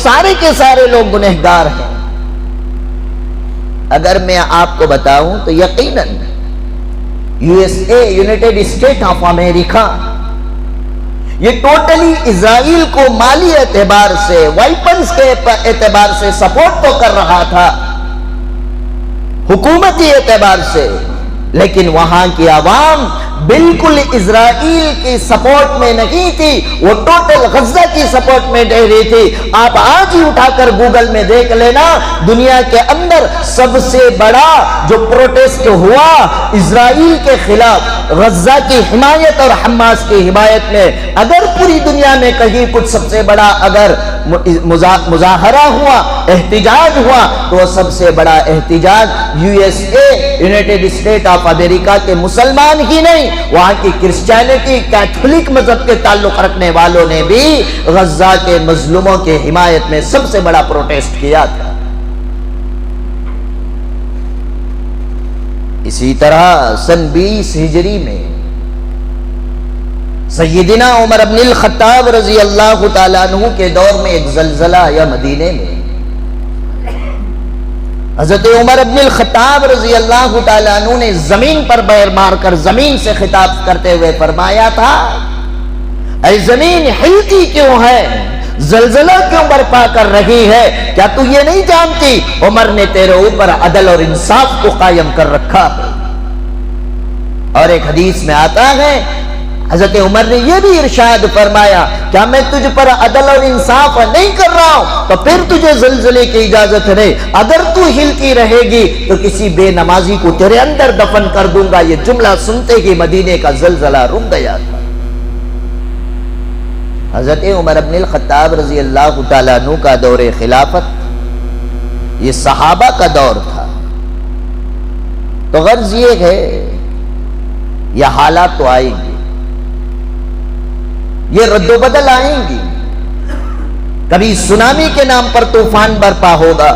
سارے لوگ گنہگار ہیں۔ اگر میں آپ کو بتاؤں تو یقیناً USA United state of America یہ ٹوٹلی اسرائیل کو مالی اعتبار سے، وائپنز کے اعتبار سے سپورٹ تو کر رہا تھا، حکومتی اعتبار سے، لیکن وہاں کی عوام بالکل اسرائیل کی سپورٹ میں نہیں تھی، وہ ٹوٹل غزہ کی سپورٹ میں ٹھہری تھی۔ آپ آج ہی اٹھا کر گوگل میں دیکھ لینا، دنیا کے اندر سب سے بڑا جو پروٹیسٹ ہوا اسرائیل کے خلاف، غزہ کی حمایت اور حماس کی حمایت میں، اگر پوری دنیا میں کہیں کچھ سب سے بڑا اگر مظاہرہ ہوا، احتجاج ہوا، تو سب سے بڑا احتجاج USA United state of America کے مسلمان ہی نہیں، وہاں کی کرسچینٹی، کیتھولک مذہب کے تعلق رکھنے والوں نے بھی غزہ کے مظلوموں کے حمایت میں سب سے بڑا پروٹیسٹ کیا تھا۔ اسی طرح سن 20 ہجری میں سیدنا عمر بن الخطاب رضی اللہ تعالیٰ عنہ کے دور میں ایک زلزلہ آیا مدینے میں۔ حضرت عمر بن الخطاب رضی اللہ تعالیٰ عنہ نے زمین پر بیر مار کر زمین سے خطاب کرتے ہوئے فرمایا تھا، اے زمین ہلتی کیوں ہے؟ زلزلہ کیوں برپا کر رہی ہے؟ کیا تو یہ نہیں جانتی عمر نے تیرے اوپر عدل اور انصاف کو قائم کر رکھا ہے؟ اور ایک حدیث میں آتا ہے حضرت عمر نے یہ بھی ارشاد فرمایا، کیا میں تجھ پر عدل اور انصاف نہیں کر رہا ہوں تو پھر تجھے زلزلے کی اجازت نہیں، اگر تو ہلتی رہے گی تو کسی بے نمازی کو تیرے اندر دفن کر دوں گا۔ یہ جملہ سنتے ہی مدینے کا زلزلہ رک گیا تھا۔ حضرت عمر بن الخطاب رضی اللہ تعالیٰ عنہ کا دور خلافت یہ صحابہ کا دور تھا، تو غرض یہ ہے یہ حالات تو آئیں گی، یہ رد و بدل آئیں گی، کبھی سونامی کے نام پر طوفان برپا ہوگا،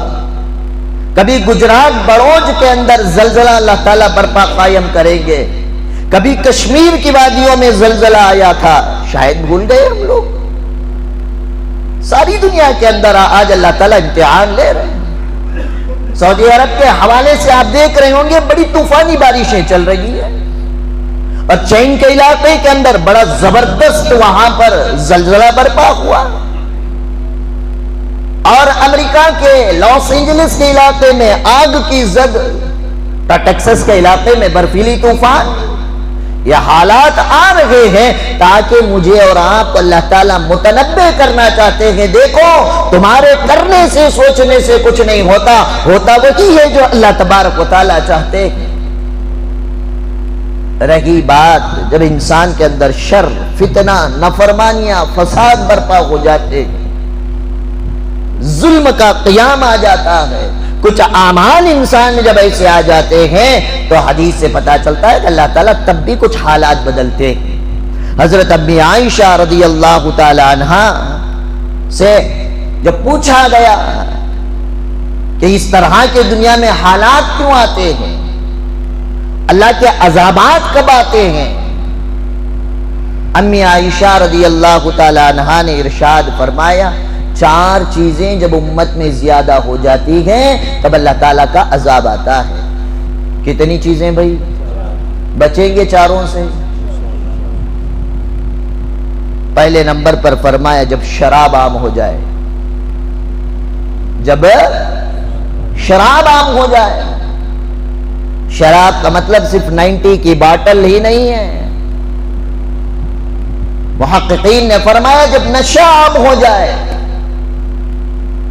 کبھی گجرات بڑوج کے اندر زلزلہ اللہ تعالیٰ برپا قائم کریں گے، کبھی کشمیر کی وادیوں میں زلزلہ آیا تھا، شاید بھول گئے ہم لوگ۔ ساری دنیا کے اندر آج اللہ تعالیٰ امتحان لے رہے ہیں۔ سعودی عرب کے حوالے سے آپ دیکھ رہے ہوں گے بڑی طوفانی بارشیں چل رہی ہیں، اور چین کے علاقے کے اندر بڑا زبردست وہاں پر زلزلہ برپا ہوا، اور امریکہ کے لاس اینجلس کے علاقے میں آگ کی زد، ٹیکساس کے علاقے میں برفیلی طوفان۔ یہ حالات آ رہے ہیں تاکہ مجھے اور آپ کو اللہ تعالیٰ متنبع کرنا چاہتے ہیں، دیکھو تمہارے کرنے سے سوچنے سے کچھ نہیں ہوتا، ہوتا وہی ہے جو اللہ تبارک و تعالیٰ چاہتے ہیں۔ رہی بات جب انسان کے اندر شر، فتنہ، نافرمانیاں، فساد برپا ہو جاتے ہیں، ظلم کا قیام آ جاتا ہے، کچھ اعمال انسان میں جب ایسے آ جاتے ہیں تو حدیث سے پتا چلتا ہے کہ اللہ تعالیٰ تب بھی کچھ حالات بدلتے ہیں۔ حضرت امی عائشہ رضی اللہ تعالی عنہا سے جب پوچھا گیا کہ اس طرح کے دنیا میں حالات کیوں آتے ہیں، اللہ کے عذابات کب آتے ہیں، امی عائشہ رضی اللہ تعالی عنہا نے ارشاد فرمایا 4 چیزیں جب امت میں زیادہ ہو جاتی ہیں تب اللہ تعالیٰ کا عذاب آتا ہے۔ کتنی چیزیں بھائی؟ بچیں گے چاروں سے؟ پہلے نمبر پر فرمایا جب شراب عام ہو جائے، جب شراب عام ہو جائے۔ شراب کا مطلب صرف 90 کی باٹل ہی نہیں ہے، محققین نے فرمایا جب نشہ عام ہو جائے۔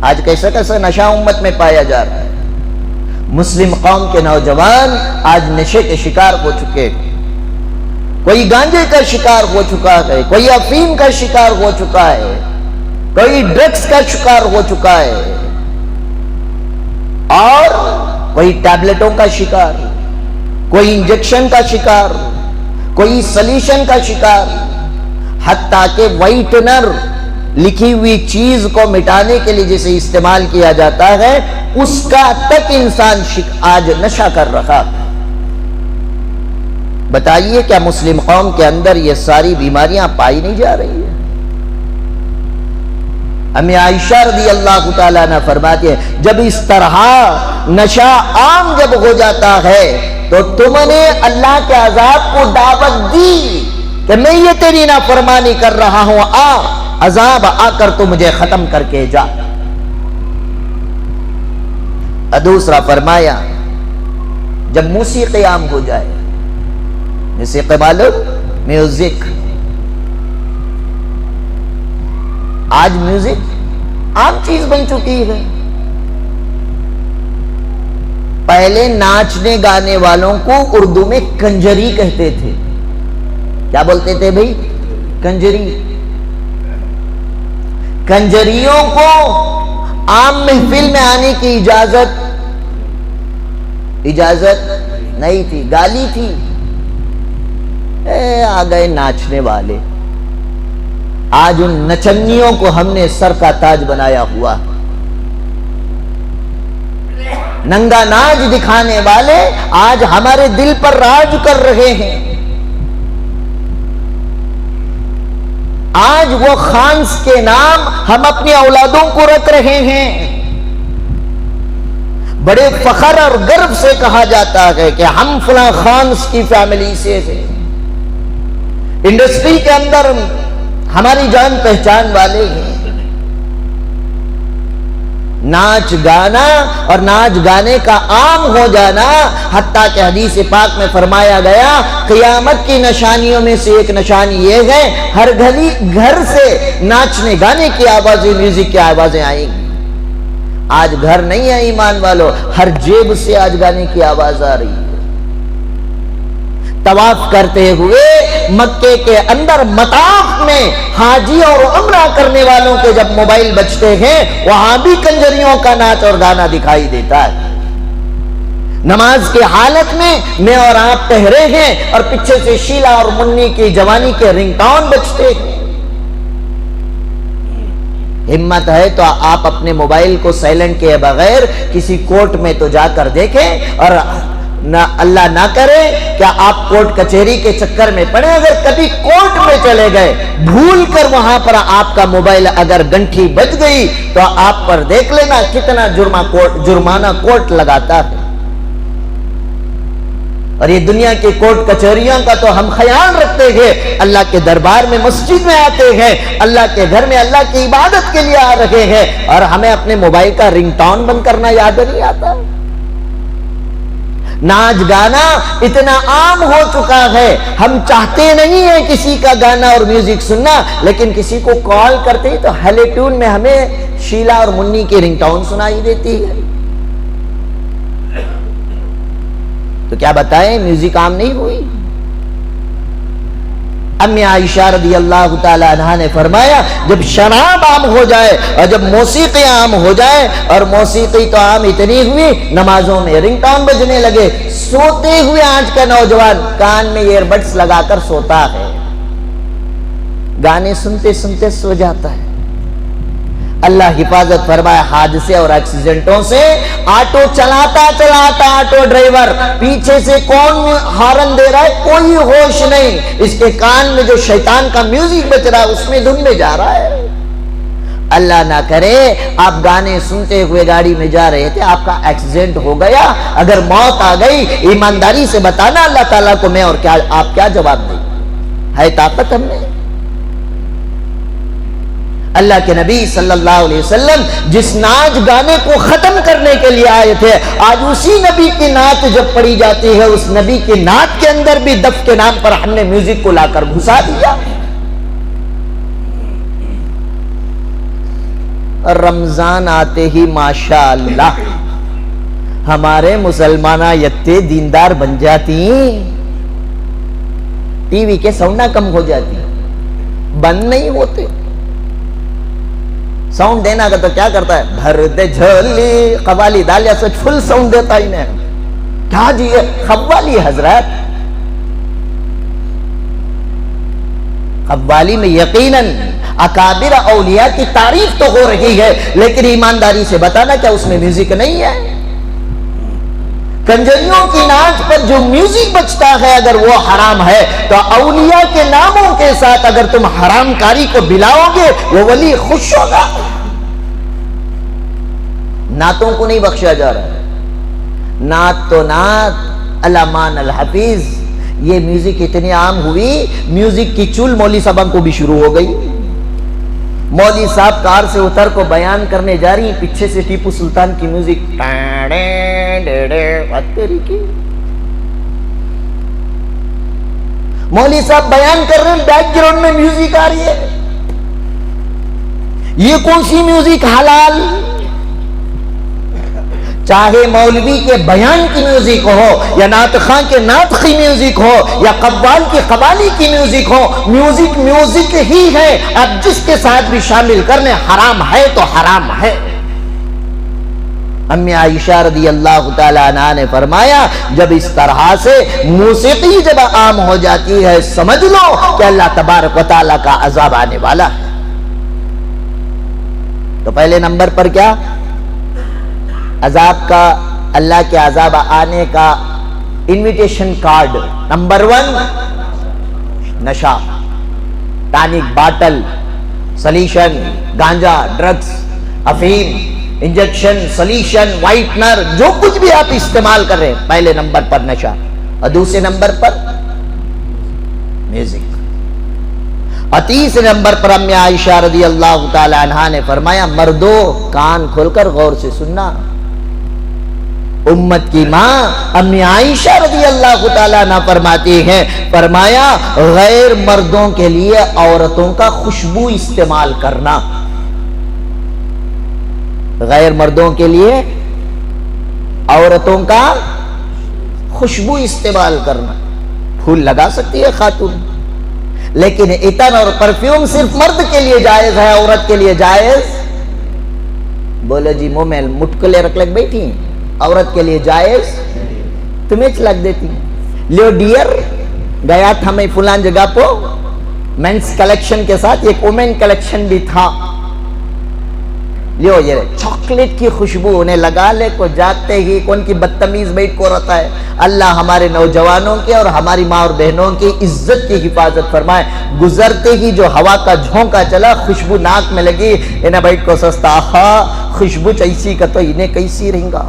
آج کیسا کیسا نشہ امت میں پایا جا رہا ہے، مسلم قوم کے نوجوان آج نشے کے شکار ہو چکے ہیں، کوئی گانجے کا شکار ہو چکا ہے، کوئی افیم کا شکار ہو چکا ہے، کوئی ڈرگز کا شکار ہو چکا ہے، اور کوئی ٹیبلٹوں کا شکار، کوئی انجیکشن کا شکار، کوئی سلیوشن کا شکار، حتیٰ کہ وائٹنر لکھی ہوئی چیز کو مٹانے کے لیے جسے استعمال کیا جاتا ہے اس کا تک انسان آج نشہ کر رہا۔ بتائیے کیا مسلم قوم کے اندر یہ ساری بیماریاں پائی نہیں جا رہی ہیں؟ امی عائشہ رضی اللہ تعالیٰ عنہ فرماتی ہے جب اس طرح نشہ عام جب ہو جاتا ہے تو تم نے اللہ کے عذاب کو دعوت دی کہ میں یہ تیری نافرمانی کر رہا ہوں، عذاب آ کر تو مجھے ختم کر کے جا۔ دوسرا فرمایا جب موسیقی عام ہو جائے، موسیقی معلوم میوزک، آج میوزک عام چیز بن چکی ہے۔ پہلے ناچنے گانے والوں کو اردو میں کنجری کہتے تھے۔ کیا بولتے تھے بھائی؟ کنجری۔ کنجریوں کو عام محفل میں آنے کی اجازت نہیں تھی، گالی تھی۔ آ گئے ناچنے والے، آج ان نچنیوں کو ہم نے سر کا تاج بنایا ہوا۔ ننگا ناچ دکھانے والے آج ہمارے دل پر راج کر رہے ہیں۔ آج وہ خانس کے نام ہم اپنی اولادوں کو رکھ رہے ہیں۔ بڑے فخر اور گرو سے کہا جاتا ہے کہ ہم فلاں خانس کی فیملی سے ہیں، انڈسٹری کے اندر ہماری جان پہچان والے ہیں۔ ناچ گانا اور ناچ گانے کا عام ہو جانا، حتیٰ کہ حدیث پاک میں فرمایا گیا قیامت کی نشانیوں میں سے ایک نشانی یہ ہے ہر گھر سے ناچنے گانے کی آوازیں، میوزک کی آوازیں آئیں گی۔ آج گھر نہیں ہے ایمان والو، ہر جیب سے آج گانے کی آواز آ رہی ہے۔ طواف کرتے ہوئے مکے کے اندر مطاف میں حاجی اور عمرہ کرنے والوں کے جب موبائل بجتے ہیں وہاں بھی کنجریوں کا ناچ اور گانا دکھائی دیتا ہے۔ نماز کی حالت میں اور آپ ٹہرے ہیں اور پیچھے سے شیلا اور منی کی جوانی کے رنگ ٹون بجتے ہیں۔ ہمت ہے تو آپ اپنے موبائل کو سائلنٹ کیے بغیر کسی کورٹ میں تو جا کر دیکھیں، اور نہ اللہ نہ کرے کیا آپ کورٹ کچہری کے چکر میں پڑے، اگر کبھی کورٹ میں چلے گئے بھول کر وہاں پر آپ کا موبائل اگر گنٹھی بج گئی تو آپ پر دیکھ لینا کتنا جرمانہ کورٹ لگاتا ہے۔ اور یہ دنیا کی کورٹ کچہریوں کا تو ہم خیال رکھتے ہیں، اللہ کے دربار میں مسجد میں آتے ہیں، اللہ کے گھر میں اللہ کی عبادت کے لیے آ رہے ہیں، اور ہمیں اپنے موبائل کا رنگ ٹون بند کرنا یاد نہیں آتا۔ ناچ گانا اتنا عام ہو چکا ہے، ہم چاہتے نہیں ہیں کسی کا گانا اور میوزک سننا، لیکن کسی کو کال کرتے ہی تو ہیلے ٹون میں ہمیں شیلا اور منی کی رنگ ٹون سنائی دیتی ہے۔ تو کیا بتائیں میوزک عام نہیں ہوئی؟ امی عائشہ رضی اللہ تعالی عنہا نے فرمایا جب شراب عام ہو جائے اور جب موسیقی عام ہو جائے، اور موسیقی تو عام اتنی ہوئی نمازوں میں رنگ ٹون بجنے لگے، سوتے ہوئے آج کا نوجوان کان میں ایئر بڈس لگا کر سوتا ہے، گانے سنتے سنتے سو جاتا ہے۔ اللہ حفاظت فرمائے حادثے اور ایکسیڈنٹوں سے۔ آٹو چلاتا چلاتا آٹو ڈرائیور پیچھے سے کون ہارن دے رہا ہے کوئی ہوش نہیں، اس کے کان میں جو شیطان کا میوزک بج رہا ہے اس میں دھن میں جا رہا ہے۔ اللہ نہ کرے آپ گانے سنتے ہوئے گاڑی میں جا رہے تھے، آپ کا ایکسیڈنٹ ہو گیا، اگر موت آ گئی، ایمانداری سے بتانا اللہ تعالیٰ کو میں، اور کیا آپ کیا جواب دیں؟ ہے طاقت ہم میں؟ اللہ کے نبی صلی اللہ علیہ وسلم جس ناچ گانے کو ختم کرنے کے لیے آئے تھے، آج اسی نبی کی نعت جب پڑھی جاتی ہے، اس نبی کی نعت کے اندر بھی دف کے نام پر ہم نے میوزک کو لا کر گھسا دیا۔ رمضان آتے ہی ماشاءاللہ ہمارے مسلمانہ یتے دیندار بن جاتی، ٹی وی کے ساؤنڈ کم ہو جاتی، بند نہیں ہوتے۔ ساؤنڈ دینا کا تو کیا کرتا ہے، بھر دے جھولی، قوالی دالیا سے فل ساؤنڈ دیتا انہیں، کیا جی قوالی حضرات، قوالی میں یقیناً اکابر اولیاء کی تعریف تو ہو رہی ہے، لیکن ایمانداری سے بتانا کیا اس میں میوزک نہیں ہے؟ کنجریوں کی ناچ پر جو میوزک بجتا ہے اگر وہ حرام ہے تو اولیاء کے ناموں کے ساتھ اگر تم حرام کاری کو بلاؤ گے وہ ولی خوش ہوگا۔ نعتوں کو نہیں بخشا جا رہا، نعت تو نعت، علامان الحفیظ، یہ میوزک اتنی عام ہوئی، میوزک کی چول مولوی صاحب کو بھی شروع ہو گئی۔ مولوی صاحب کار سے اتر کو بیان کرنے جا رہی ہیں، پیچھے سے ٹیپو سلطان کی میوزک، مولوی صاحب بیان کر رہے ہیں، بیک گراؤنڈ میں میوزک آ رہی ہے۔ یہ کون سی میوزک حلال؟ چاہے مولوی کے بیان کی میوزک ہو یا نعت خاں کے نعت کی میوزک ہو یا قوال کی قوالی کی میوزک ہو، میوزک میوزک ہی ہے، اب جس کے ساتھ بھی شامل کرنے حرام ہے تو حرام ہے۔ امی عائشہ رضی اللہ تعالی عنہا نے فرمایا جب اس طرح سے موسیقی جب عام ہو جاتی ہے سمجھ لو کہ اللہ تبارک و تعالی کا عذاب آنے والا ہے۔ تو پہلے نمبر پر کیا؟ عذاب کا، اللہ کے عذاب آنے کا انویٹیشن کارڈ۔ نمبر 1 نشہ، ٹانک، باٹل، سلیشن، گانجا، ڈرگز، افیم، انجیکشن، سلیشن، وائٹنر، جو کچھ بھی آپ استعمال کر رہے ہیں، پہلے نمبر پر نشہ، اور دوسرے نمبر پر میوزک، اور تیسرے نمبر پر امی عائشہ رضی اللہ تعالی عنہا نے فرمایا مردو کان کھول کر غور سے سننا۔ امت کی ماں امی عائشہ رضی اللہ تعالیٰ عنہ فرماتی ہیں، فرمایا غیر مردوں کے لیے عورتوں کا خوشبو استعمال کرنا، غیر مردوں کے لیے عورتوں کا خوشبو استعمال کرنا۔ پھول لگا سکتی ہے خاتون، لیکن عطر اور پرفیوم صرف مرد کے لیے جائز ہے، عورت کے لیے جائز؟ بولو جی منہ میں مٹکلے رکھ لگ بیٹھی ہیں، عورت کے لیے جائز؟ تمہیں لگ دیتی لیو ڈیئر گیا تھا میں فلان جگہ پہ مینس کلیکشن کے ساتھ ایک وومن کلیکشن بھی تھا، لیو یہ چاکلیٹ کی خوشبو انہیں لگا لے کو جاتے ہی کون کی بدتمیز بیٹھ کو رہتا ہے۔ اللہ ہمارے نوجوانوں کے اور ہماری ماں اور بہنوں کی عزت کی حفاظت فرمائے۔ گزرتے ہی جو ہوا کا جھونکا چلا خوشبو ناک میں لگی، انہیں بیٹھ کو سستا، آہا خوشبو چیسی کا تو انہیں کیسی رہیں گا۔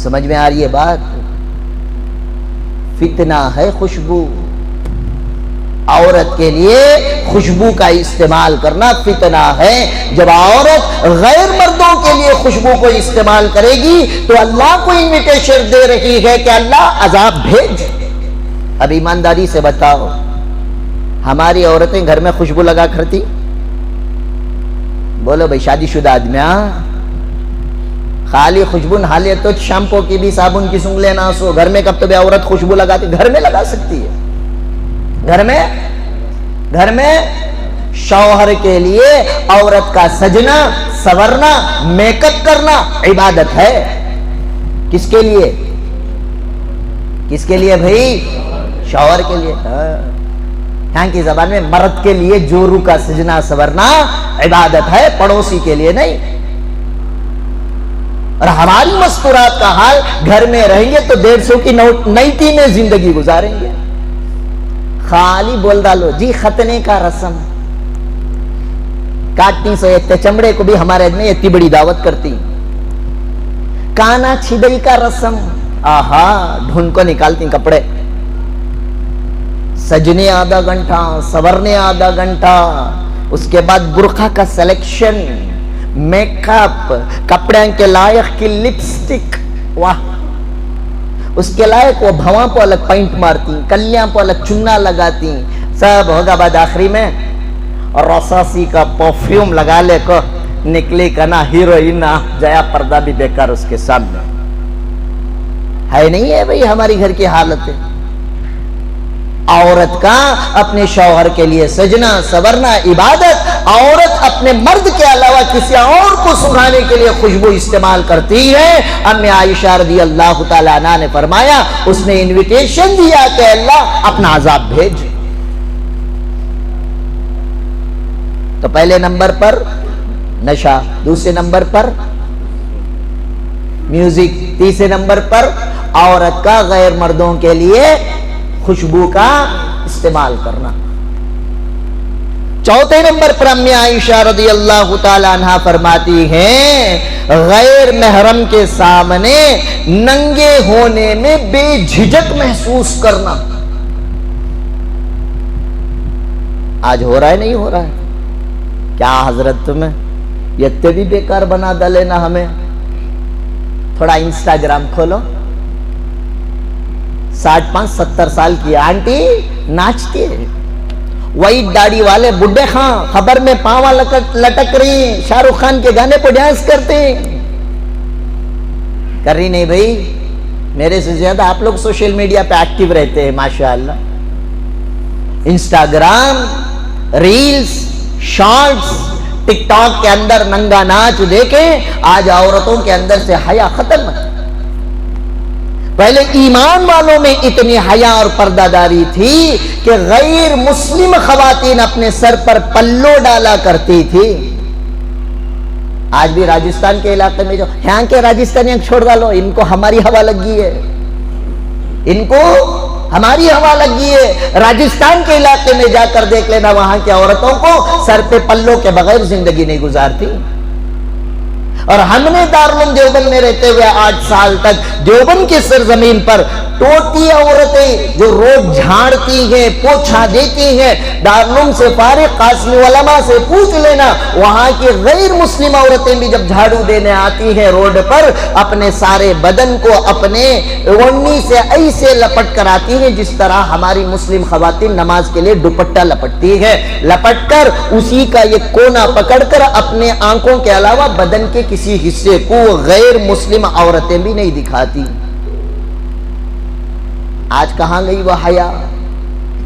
سمجھ میں آ رہی ہے بات؟ فتنہ ہے خوشبو، عورت کے لیے خوشبو کا استعمال کرنا فتنہ ہے۔ جب عورت غیر مردوں کے لیے خوشبو کو استعمال کرے گی تو اللہ کو انویٹیشن دے رہی ہے کہ اللہ عذاب بھیج۔ اب ایمانداری سے بتاؤ ہماری عورتیں گھر میں خوشبو لگا کرتی؟ بولو بھائی شادی شدہ آدمیاں خالی خوشبو نہ لے تو شیمپو کی بھی صابن کی سنگ لینا سو، گھر میں کب تو بھی عورت خوشبو لگاتی، گھر میں لگا سکتی ہے، گھر میں شوہر کے لیے عورت کا سجنا سورنا میک اپ کرنا عبادت ہے. کس کے لیے بھائی؟ شوہر کے لیے. یہاں کی زبان میں مرد کے لیے جورو کا سجنا سورنا عبادت ہے، پڑوسی کے لیے نہیں. اور ہماری مستورات کا حال، گھر میں رہیں گے تو 150 کی نئیتی میں زندگی گزاریں گے. خالی بول ڈالو جی ختنے کا رسم، کاٹنی سے اتنے چمڑے کو بھی ہمارے میں اتنی بڑی دعوت کرتی. کانا چھدئی کا رسم، آہا ڈھونڈ کو نکالتی کپڑے. سجنے آدھا گھنٹہ، سورنے آدھا گھنٹہ، اس کے بعد برقع کا سلیکشن، میک اپ، کپڑے کے لائق کی لپسٹک، واہ اس کے لائق وہ بھواں کو الگ پینٹ مارتی، کلیاں کو الگ چننا لگاتی، سب ہوگا بعد آخری میں اور رساسی کا پرفیوم لگا لے کو نکلی کنا ہیروئن جایا پردہ بھی بیکار اس کے سامنے. ہے نہیں ہے بھئی ہماری گھر کی حالت ہے. عورت کا اپنے شوہر کے لیے سجنا سورنا عبادت. عورت اپنے مرد کے علاوہ کسی اور کو سکھانے کے لیے خوشبو استعمال کرتی ہے. امی عائشہ رضی اللہ تعالیٰ عنہ نے فرمایا، اس نے انویٹیشن دیا کہ اللہ اپنا عذاب بھیج. تو پہلے نمبر پر نشہ، دوسرے نمبر پر میوزک، تیسرے نمبر پر عورت کا غیر مردوں کے لیے خوشبو کا استعمال کرنا. چوتھے نمبر پر امی عائشہ رضی اللہ تعالی عنہ فرماتی ہیں غیر محرم کے سامنے ننگے ہونے میں بے جھجک محسوس کرنا. آج ہو رہا ہے نہیں ہو رہا ہے؟ کیا حضرت تمہیں یہ بھی بیکار بنا ڈالے نا ہمیں. تھوڑا انسٹاگرام کھولو، 65-70 سال کی آنٹی ناچتی ہے، وائٹ داڑھی والے بڈھے خان خبر میں پاواں لٹک رہی، شاہ رخ خان کے گانے پہ ڈانس کرتے. کر رہی نہیں بھائی؟ میرے سے زیادہ آپ لوگ سوشل میڈیا پہ ایکٹیو رہتے ہیں ماشاءاللہ. انسٹاگرام، ریلز، شارٹس، ٹک ٹاک کے اندر ننگا ناچ دیکھیں. آج عورتوں کے اندر سے حیا ختم ہے. پہلے ایمان والوں میں اتنی حیا اور پردہ داری تھی کہ غیر مسلم خواتین اپنے سر پر پلو ڈالا کرتی تھی. آج بھی راجستھان کے علاقے میں جو یہاں کے راجستھانیاں چھوڑ ڈالو، ان کو ہماری ہوا لگی ہے، ان کو ہماری ہوا لگی ہے. راجستھان کے علاقے میں جا کر دیکھ لینا، وہاں کی عورتوں کو سر پہ پلوں کے بغیر زندگی نہیں گزارتی. اور ہم نے دارالعلوم دیوبند میں رہتے ہوئے 8 سال تک دیوبند کی سرزمین پر ٹوٹی عورتیں جو روڈ جھاڑتی ہیں، پوچھا دیتی ہیں، دارالعلوم سے فارغ قاسمی علماء سے پوچھ لینا، وہاں کی غیر مسلم عورتیں بھی جب جھاڑو دینے آتی ہیں روڈ پر، اپنے سارے بدن کو اپنے اونی سے ایسے لپٹ کر آتی ہیں جس طرح ہماری مسلم خواتین نماز کے لیے دوپٹہ لپٹتی ہے. لپٹ کر اسی کا یہ کونا پکڑ کر اپنے آنکھوں کے علاوہ بدن کے کسی حصے کو غیر مسلم عورتیں بھی نہیں دکھاتی. آج کہاں گئی وہ حیا،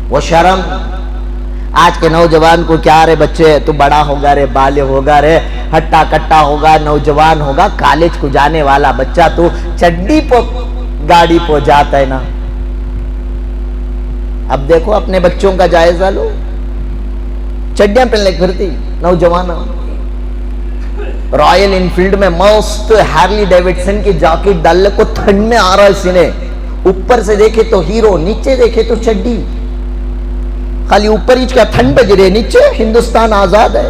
وہ شرم؟ آج کے نوجوان کو کیا رے بچے، تو بڑا ہوگا رے، بالغ ہوگا رے، ہٹا کٹا ہوگا، نوجوان ہوگا، کالج کو جانے والا بچہ تو چڈی پو گاڑی پو جاتا ہے نا. اب دیکھو اپنے بچوں کا جائزہ لو، چڈیاں پہننے پھرتی نوجوان. رائل انفیلڈ میں مست ہارلی ڈیوڈسن کی جاکٹ ڈالنے کو ٹھنڈ میں آ رہا ہے سینے، اوپر سے دیکھے تو ہیرو، نیچے دیکھے تو چڈی. خالی اوپر ہی کا ٹھنڈ بج رہے، نیچے ہندوستان آزاد ہے،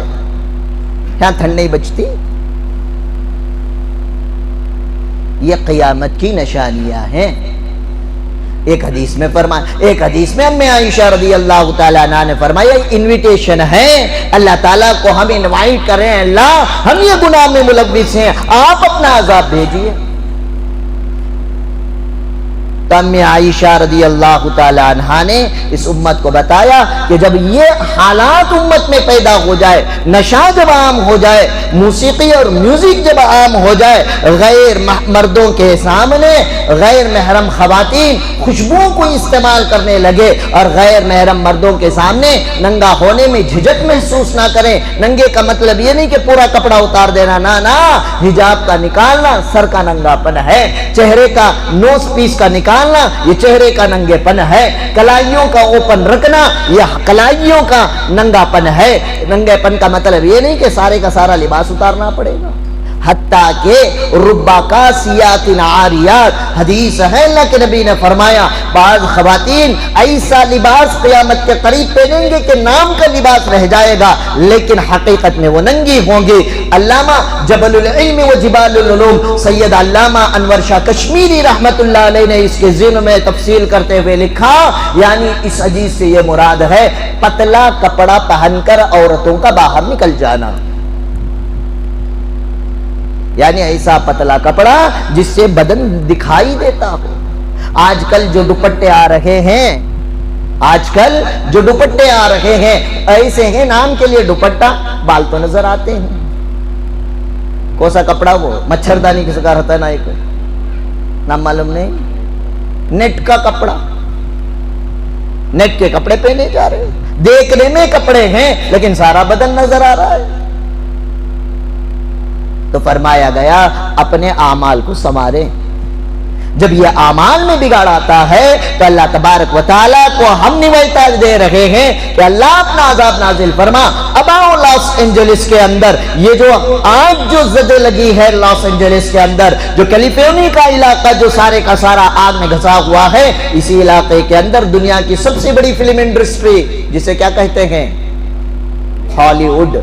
یہاں ٹھنڈ نہیں بچتی. یہ قیامت کی نشانیاں ہیں. ایک حدیث میں ایک حدیث میں امی عائشہ رضی اللہ تعالیٰ عنہ نے فرمایا انویٹیشن ہے، اللہ تعالیٰ کو ہم انوائٹ کر رہے ہیں، اللہ ہم یہ گناہ میں ملوث ہیں، آپ اپنا عذاب بھیجیے. تو امی عائشہ رضی اللہ تعالی عنہا نے اس امت کو بتایا کہ جب یہ حالات امت میں پیدا ہو جائے، نشہ جب عام ہو جائے، موسیقی اور میوزک جب عام ہو جائے، غیر مردوں کے سامنے غیر محرم خواتین خوشبوؤں کو استعمال کرنے لگے اور غیر محرم مردوں کے سامنے ننگا ہونے میں جھجک محسوس نہ کریں. ننگے کا مطلب یہ نہیں کہ پورا کپڑا اتار دینا، نہ حجاب کا نکالنا سر کا ننگا پن ہے، چہرے کا نوز پیس کا نکالنا یہ چہرے کا ننگے پن ہے، کلائیوں کا اوپن رکھنا یہ کلائیوں کا ننگا پن ہے. ننگے پن کا مطلب یہ نہیں کہ سارے کا سارا لباس اتارنا پڑے گا. حتیٰ کہ ربا کاسیات عاریات، حدیث ہے اللہ کے نبی نے فرمایا بعض خواتین ایسا لباس قیامت کے قریب پہنیں گے کہ نام کا لباس رہ جائے گا لیکن حقیقت میں وہ ننگی ہوں گی. علامہ جبل العلم و جبال العلوم سید علامہ انور شاہ کشمیری رحمت اللہ علیہ نے اس کے ذہن میں تفصیل کرتے ہوئے لکھا، یعنی اس حدیث سے یہ مراد ہے پتلا کپڑا پہن کر عورتوں کا باہر نکل جانا، یعنی ایسا پتلا کپڑا جس سے بدن دکھائی دیتا ہو. آج کل جو دوپٹے آ رہے ہیں ایسے ہیں نام کے لیے دوپٹہ، بال تو نظر آتے ہیں. کون سا کپڑا وہ مچھردانی کس کا رہتا ہے نا، ایک نام معلوم نہیں، نیٹ کا کپڑا، نیٹ کے کپڑے پہنے جا رہے ہیں، دیکھنے میں کپڑے ہیں لیکن سارا بدن نظر آ رہا ہے. تو فرمایا گیا اپنے اعمال کو سنواریں. جب یہ اعمال میں بگاڑ آتا ہے تو اللہ تبارک و تعالیٰ کو ہم نویتا دے رہے ہیں کہ اللہ اپنا عذاب نازل فرما. اب آؤ لاس اینجلس کے اندر یہ جو آگ جو زدے لگی ہے لاس اینجلس کے اندر، جو کیلیفورنیا کا علاقہ جو سارے کا سارا آگ میں گھسا ہوا ہے، اسی علاقے کے اندر دنیا کی سب سے بڑی فلم انڈسٹری جسے کیا کہتے ہیں ہالی ووڈ،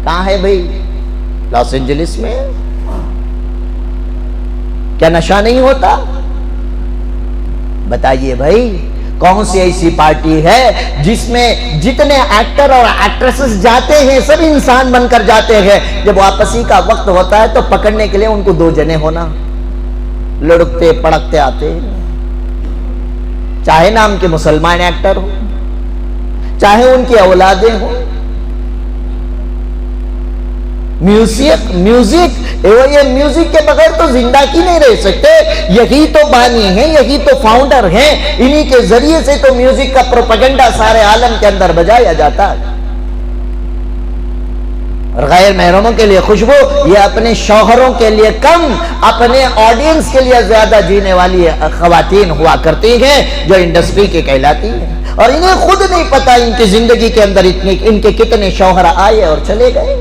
کہاں ہے بھائی؟ لاس اینجلس میں. کیا نشہ نہیں ہوتا؟ بتائیے بھائی کون سی ایسی پارٹی ہے جس میں جتنے ایکٹر اور ایکٹریسز جاتے ہیں سب انسان بن کر جاتے ہیں، جب واپسی کا وقت ہوتا ہے تو پکڑنے کے لیے ان کو دو جنے ہونا، لڑکتے پڑکتے آتے ہیں، چاہے نام کے مسلمان ایکٹر ہو چاہے ان کی اولادیں ہوں. میوزک یہ میوزک کے بغیر تو زندگی نہیں رہ سکتے. یہی تو بانی ہیں، یہی تو فاؤنڈر ہیں، انہی کے ذریعے سے تو میوزک کا پروپیگنڈا سارے عالم کے اندر بجایا جاتا ہے. اور غیر محرموں کے لیے خوشبو یہ اپنے شوہروں کے لیے کم، اپنے آڈینس کے لیے زیادہ جینے والی خواتین ہوا کرتی ہیں جو انڈسٹری کے کہلاتی ہیں، اور انہیں خود نہیں پتا ان کی زندگی کے اندر ان کے کتنے شوہر آئے اور چلے گئے.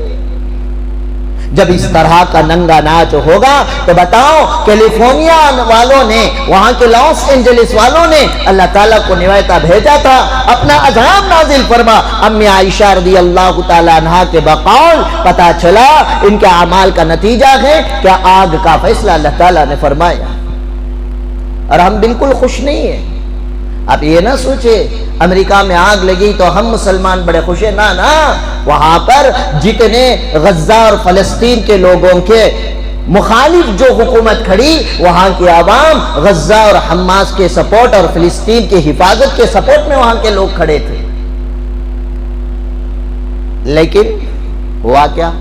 جب اس طرح کا ننگا ناچ ہوگا تو بتاؤ کیلیفورنیا والوں نے، وہاں کے لاس اینجلس والوں نے اللہ تعالیٰ کو نویتا بھیجا تھا اپنا عذاب نازل فرما. امی عائشہ رضی اللہ تعالیٰ عنہا کے بقول پتا چلا ان کے اعمال کا نتیجہ ہے کیا آگ کا فیصلہ اللہ تعالیٰ نے فرمایا. اور ہم بالکل خوش نہیں ہیں. آپ یہ نہ سوچے امریکہ میں آگ لگی تو ہم مسلمان بڑے خوش ہیں، نہ وہاں پر جتنے غزہ اور فلسطین کے لوگوں کے مخالف جو حکومت کھڑی، وہاں کی عوام غزہ اور حماس کے سپورٹ اور فلسطین کی حفاظت کے سپورٹ میں وہاں کے لوگ کھڑے تھے. لیکن ہوا کیا؟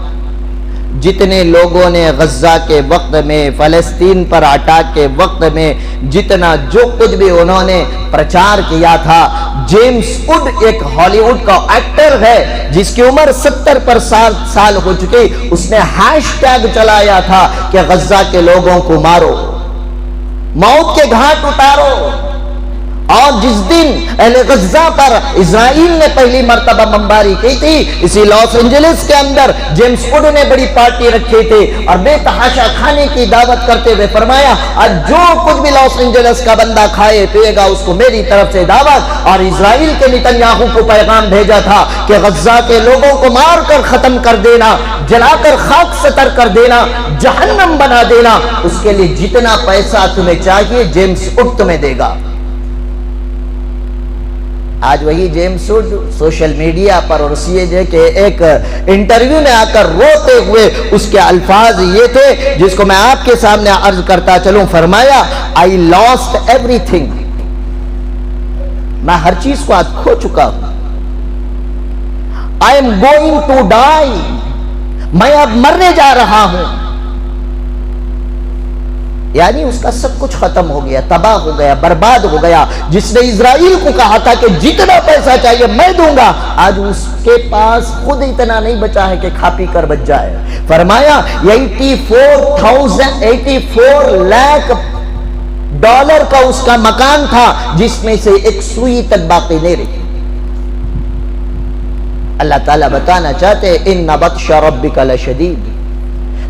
جتنے لوگوں نے غزہ کے وقت میں فلسطین پر اٹیک کے وقت میں جتنا جو کچھ بھی انہوں نے پرچار کیا تھا، جیمز ووڈ ایک ہالی ووڈ کا ایکٹر ہے جس کی عمر 70 سال ہو چکی، اس نے ہیش ٹیگ چلایا تھا کہ غزہ کے لوگوں کو مارو، موت کے گھاٹ اتارو. اور جس دن اہل غزہ پر اسرائیل نے پہلی مرتبہ بمباری کی تھی، اسی لاس اینجلس کے اندر جیمز ووڈ نے بڑی پارٹی رکھی تھی اور بے تحاشا کھانے کی دعوت کرتے ہوئے فرمایا آج جو کچھ بھی لاس اینجلس کا بندہ کھائے پیے گا اس کو میری طرف سے دعوت. اور اسرائیل کے نتنیاہو کو پیغام بھیجا تھا کہ غزہ کے لوگوں کو مار کر ختم کر دینا، جلا کر خاک ستر کر دینا، جہنم بنا دینا، اس کے لیے جتنا پیسہ تمہیں چاہیے جیمز ووڈ تمہیں دے گا. آج وہی جیمز ووڈ سوشل میڈیا پر اور CAJ کے ایک انٹرویو میں آ کر روتے ہوئے اس کے الفاظ یہ تھے جس کو میں آپ کے سامنے عرض کرتا چلوں. فرمایا I lost everything، میں ہر چیز کو آج کھو چکا ہوں. I am going to die، میں اب مرنے جا رہا ہوں. یعنی اس کا سب کچھ ختم ہو گیا، تباہ ہو گیا، برباد ہو گیا۔ جس نے اسرائیل کو کہا تھا کہ جتنا پیسہ چاہیے میں دوں گا، آج اس کے پاس خود اتنا نہیں بچا ہے کہ کھا پی کر بچ جائے۔ فرمایا 84 لاکھ ڈالر کا اس کا مکان تھا، جس میں سے ایک سوئی تک باقی نہیں رہی۔ اللہ تعالیٰ بتانا چاہتے ان بطش ربک لشدید،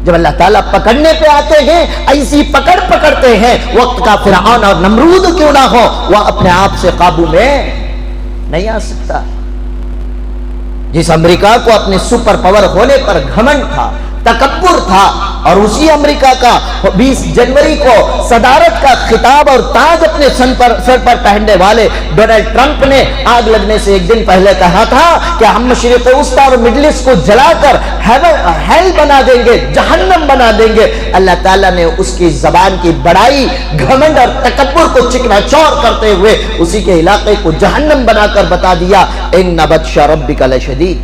جب اللہ تعالیٰ پکڑنے پہ آتے ہیں ایسی پکڑ پکڑتے ہیں، وقت کا فرعون اور نمرود کیوں نہ ہو وہ اپنے آپ سے قابو میں نہیں آ سکتا۔ جس امریکہ کو اپنے سپر پاور ہونے پر گھمنڈ تھا، تکبر تھا، اور اسی امریکہ کا 20 جنوری کو صدارت کا خطاب اور تاج اپنے سر پر پہننے والے ڈونلڈ ٹرمپ نے آگ لگنے سے ایک دن پہلے کہا تھا کہ ہم مشرق وسطی اور مڈل ایسٹ کو جلا کر ہیل بنا دیں گے، جہنم بنا دیں گے۔ اللہ تعالیٰ نے اس کی زبان کی بڑائی، گھمنڈ اور تکبر کو چکنا چور کرتے ہوئے اسی کے علاقے کو جہنم بنا کر بتا دیا ان بطش ربک لشدید۔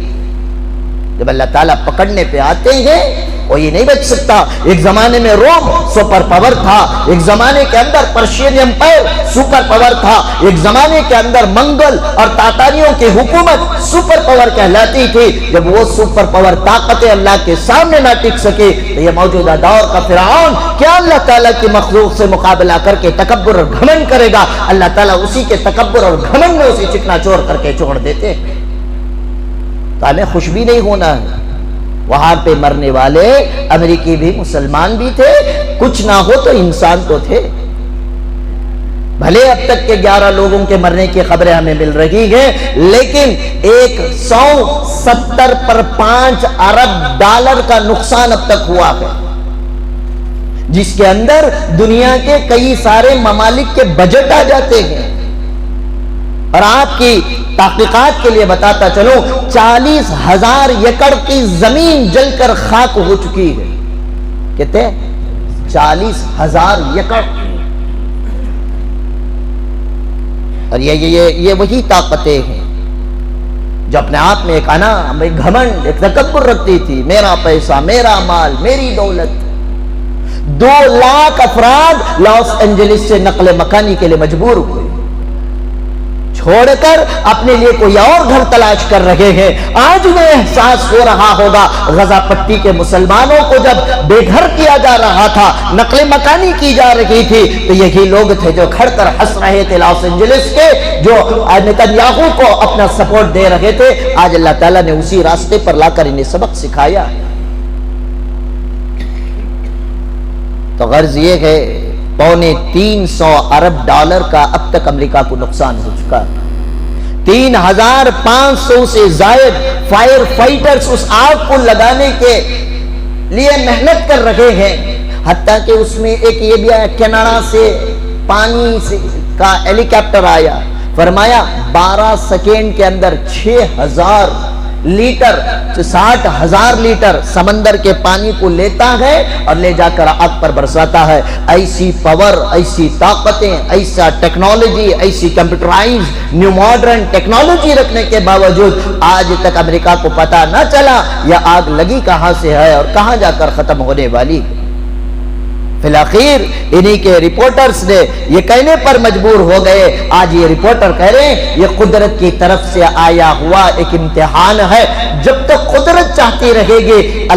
جب اللہ تعالیٰ پکڑنے پہ آتے ہیں کوئی نہیں بچ سکتا۔ ایک زمانے میں روم سپر پاور تھا، ایک زمانے کے اندر پرشین امپائر سپر پاور تھا، ایک زمانے کے اندر منگل اور تاتاریوں کی حکومت سپر پاور کہلاتی تھی۔ جب وہ سپر پاور طاقتیں اللہ کے سامنے نہ ٹک سکے تو یہ موجودہ دور کا فرعون کیا اللہ تعالیٰ کی مخلوق سے مقابلہ کر کے تکبر اور گھمنڈ کرے گا؟ اللہ تعالیٰ اسی کے تکبر اور گھمنڈ میں اسے چکنا چور کر کے چھوڑ دیتے ہیں۔ تو ہمیں خوش بھی نہیں ہونا ہے۔ وہاں پہ مرنے والے امریکی بھی مسلمان بھی تھے، کچھ نہ ہو تو انسان تو تھے۔ بھلے اب تک کے 11 لوگوں کے مرنے کی خبریں ہمیں مل رہی ہیں، لیکن 170 پر 5 ارب ڈالر کا نقصان اب تک ہوا ہے، جس کے اندر دنیا کے کئی سارے ممالک کے بجٹ آ جاتے ہیں۔ اور آپ کی تحقیقات کے لیے بتاتا چلوں 40,000 ایکڑ کی زمین جل کر خاک ہو چکی ہے۔ کہتے ہیں 40,000 ایکڑ۔ اور یہ وہی طاقتیں ہیں جو اپنے آپ میں ایک انا، ایک گھمنڈ، ایک تکبر رکھتی تھی، میرا پیسہ، میرا مال، میری دولت۔ 2 لاکھ افراد لاس اینجلس سے نقل مکانی کے لیے مجبور ہوئے، چھوڑ کر اپنے لیے کوئی اور گھر تلاش کر رہے ہیں۔ آج انہیں احساس ہو رہا ہوگا غزہ پٹی کے مسلمانوں کو جب بے گھر کیا جا رہا تھا، نقل مکانی کی جا رہی تھی، تو یہی لوگ تھے جو کھڑ کر ہنس رہے تھے لاس اینجلس کے، جو نتنیاہو کو اپنا سپورٹ دے رہے تھے۔ آج اللہ تعالیٰ نے اسی راستے پر لا کر انہیں سبق سکھایا۔ تو غرض یہ ہے 350 ارب ڈالر کا اب تک امریکہ کو نقصان ہو چکا ہے۔ 3,500 سے زائد فائر فائٹرز اس آگ کو لگانے کے لیے محنت کر رہے ہیں، حتیٰ کہ اس میں ایک یہ بھی آیا کینیڈا سے پانی کا ہیلی کاپٹر آیا، فرمایا 12 سیکنڈ کے اندر 6,000 لیٹر 60,000 لیٹر سمندر کے پانی کو لیتا ہے اور لے جا کر آگ پر برساتا ہے۔ ایسی پاور، ایسی طاقتیں، ایسا ٹیکنالوجی، ایسی کمپیوٹرائز نیو ماڈرن ٹیکنالوجی رکھنے کے باوجود آج تک امریکہ کو پتا نہ چلا یہ آگ لگی کہاں سے ہے اور کہاں جا کر ختم ہونے والی ہے۔ فی الآخر انہی کے رپورٹرز نے یہ کہنے پر مجبور ہو گئے، آج یہ رپورٹر کہہ رہے ہیں یہ قدرت کی طرف سے آیا ہوا ایک امتحان ہے۔ جب تک قدرت چاہتی رہے گی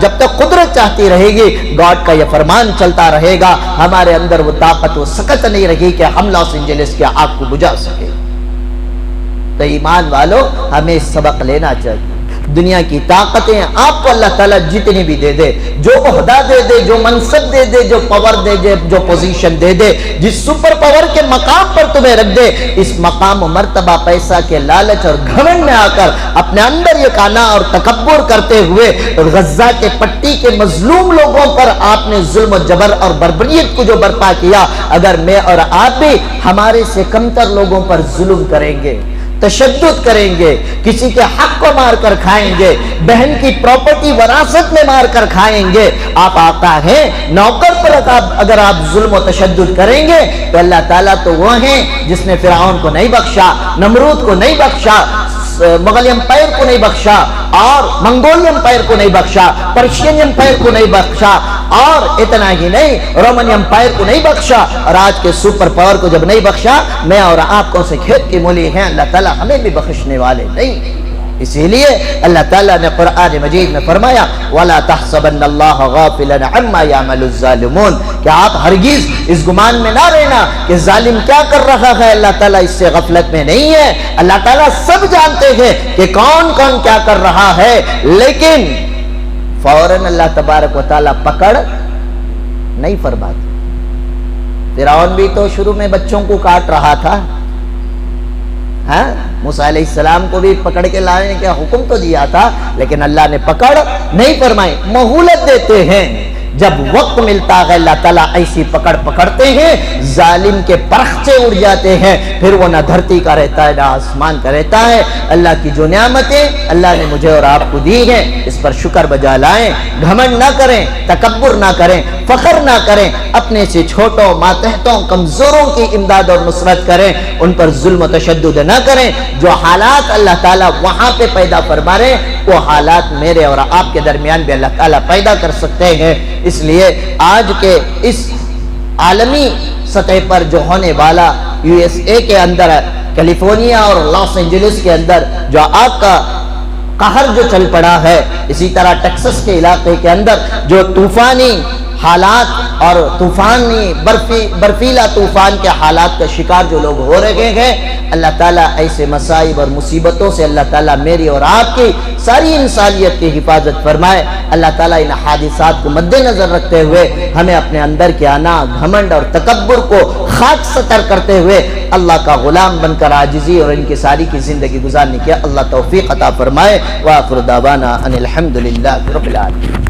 جب تک قدرت چاہتی رہے گی، گاڈ کا یہ فرمان چلتا رہے گا، ہمارے اندر وہ طاقت و سکت نہیں رہی کہ ہم لاس اینجلس کے آگ کو بجھا سکے۔ تو ایمان والو ہمیں سبق لینا چاہیے۔ دنیا کی طاقتیں آپ کو اللہ تعالیٰ جتنی بھی دے دے، جو عہدہ دے دے، جو منصب دے دے، جو پاور دے دے، جو پوزیشن دے دے، جس سپر پاور کے مقام پر تمہیں رکھ دے، اس مقام و مرتبہ پیسہ کے لالچ اور گھمنڈ میں آ کر اپنے اندر یہ کانا اور تکبر کرتے ہوئے غزہ کے پٹی کے مظلوم لوگوں پر آپ نے ظلم و جبر اور بربریت کو جو برپا کیا، اگر میں اور آپ بھی ہمارے سے کمتر لوگوں پر ظلم کریں گے، تشدد کریں گے، کسی کے حق کو مار کر کھائیں گے، بہن کی پراپرٹی وراثت میں مار کر کھائیں گے، آپ آقا ہیں، نوکر پر اگر آپ ظلم و تشدد کریں گے تو اللہ تعالیٰ تو وہ ہیں جس نے فرعون کو نہیں بخشا، نمرود کو نہیں بخشا، مغل امپائر کو نہیں بخشا، اور منگول امپائر کو نہیں بخشا، پرشین امپائر کو نہیں بخشا، اور اتنا ہی نہیں رومن امپائر کو نہیں بخشا اور آج کے سپر پاور کو جب نہیں بخشا، میں اور آپ کون سے کھیت کی مولی ہیں، اللہ تعالیٰ ہمیں بھی بخشنے والے نہیں۔ اسی لیے اللہ تعالیٰ نے قرآن مجید میں فرمایا وَلَا تَحْسَبَنَّ اللَّهَ غَافِلًا عَمَّا يَعْمَلُ الظَّالِمُونَ کہ آپ ہرگز اس گمان میں نہ رہنا کہ ظالم کیا کر رہا ہے، اللہ تعالیٰ اس سے غفلت میں نہیں ہے۔ اللہ تعالیٰ سب جانتے ہیں کہ کون کون کیا کر رہا ہے، لیکن فوراً اللہ تبارک و تعالیٰ پکڑ نہیں فرماتے۔ فرعون بھی تو شروع میں بچوں کو کاٹ رہا تھا، موسیٰ علیہ السلام کو بھی پکڑ کے لانے کا حکم تو دیا تھا، لیکن اللہ نے پکڑ نہیں فرمائی۔ مہولت دیتے ہیں، جب وقت ملتا ہے اللہ تعالیٰ ایسی پکڑ پکڑتے ہیں ظالم کے پرخچے اڑ جاتے ہیں، پھر وہ نہ دھرتی کا رہتا ہے نہ آسمان کا رہتا ہے۔ اللہ کی جو نعمتیں اللہ نے مجھے اور آپ کو دی ہیں اس پر شکر بجا لائیں، گھمنڈ نہ کریں، تکبر نہ کریں، فخر نہ کریں، اپنے سے چھوٹوں، ماتحتوں، کمزوروں کی امداد اور نصرت کریں، ان پر ظلم و تشدد نہ کریں۔ جو حالات اللہ تعالیٰ وہاں پہ پیدا فرما رہے وہ حالات میرے اور آپ کے درمیان بھی اللہ تعالیٰ پیدا کر سکتے ہیں۔ اس لیے آج کے اس عالمی سطح پر جو ہونے والا USA کے اندر، کیلیفورنیا اور لاس اینجلس کے اندر جو آگ کا قہر جو چل پڑا ہے، اسی طرح ٹیکسس کے علاقے کے اندر جو طوفانی حالات اور طوفانی برفیلا طوفان کے حالات کا شکار جو لوگ ہو رہے ہیں، اللہ تعالیٰ ایسے مصائب اور مصیبتوں سے اللہ تعالیٰ میری اور آپ کی ساری انسانیت کی حفاظت فرمائے۔ اللہ تعالیٰ ان حادثات کو مد نظر رکھتے ہوئے ہمیں اپنے اندر کے انا، گھمنڈ اور تکبر کو خاک ستر کرتے ہوئے اللہ کا غلام بن کر عاجزی اور انکساری کی زندگی گزارنے کی اللہ توفیق عطا فرمائے۔ وآخر دعوانا ان الحمد للہ رب العالمین۔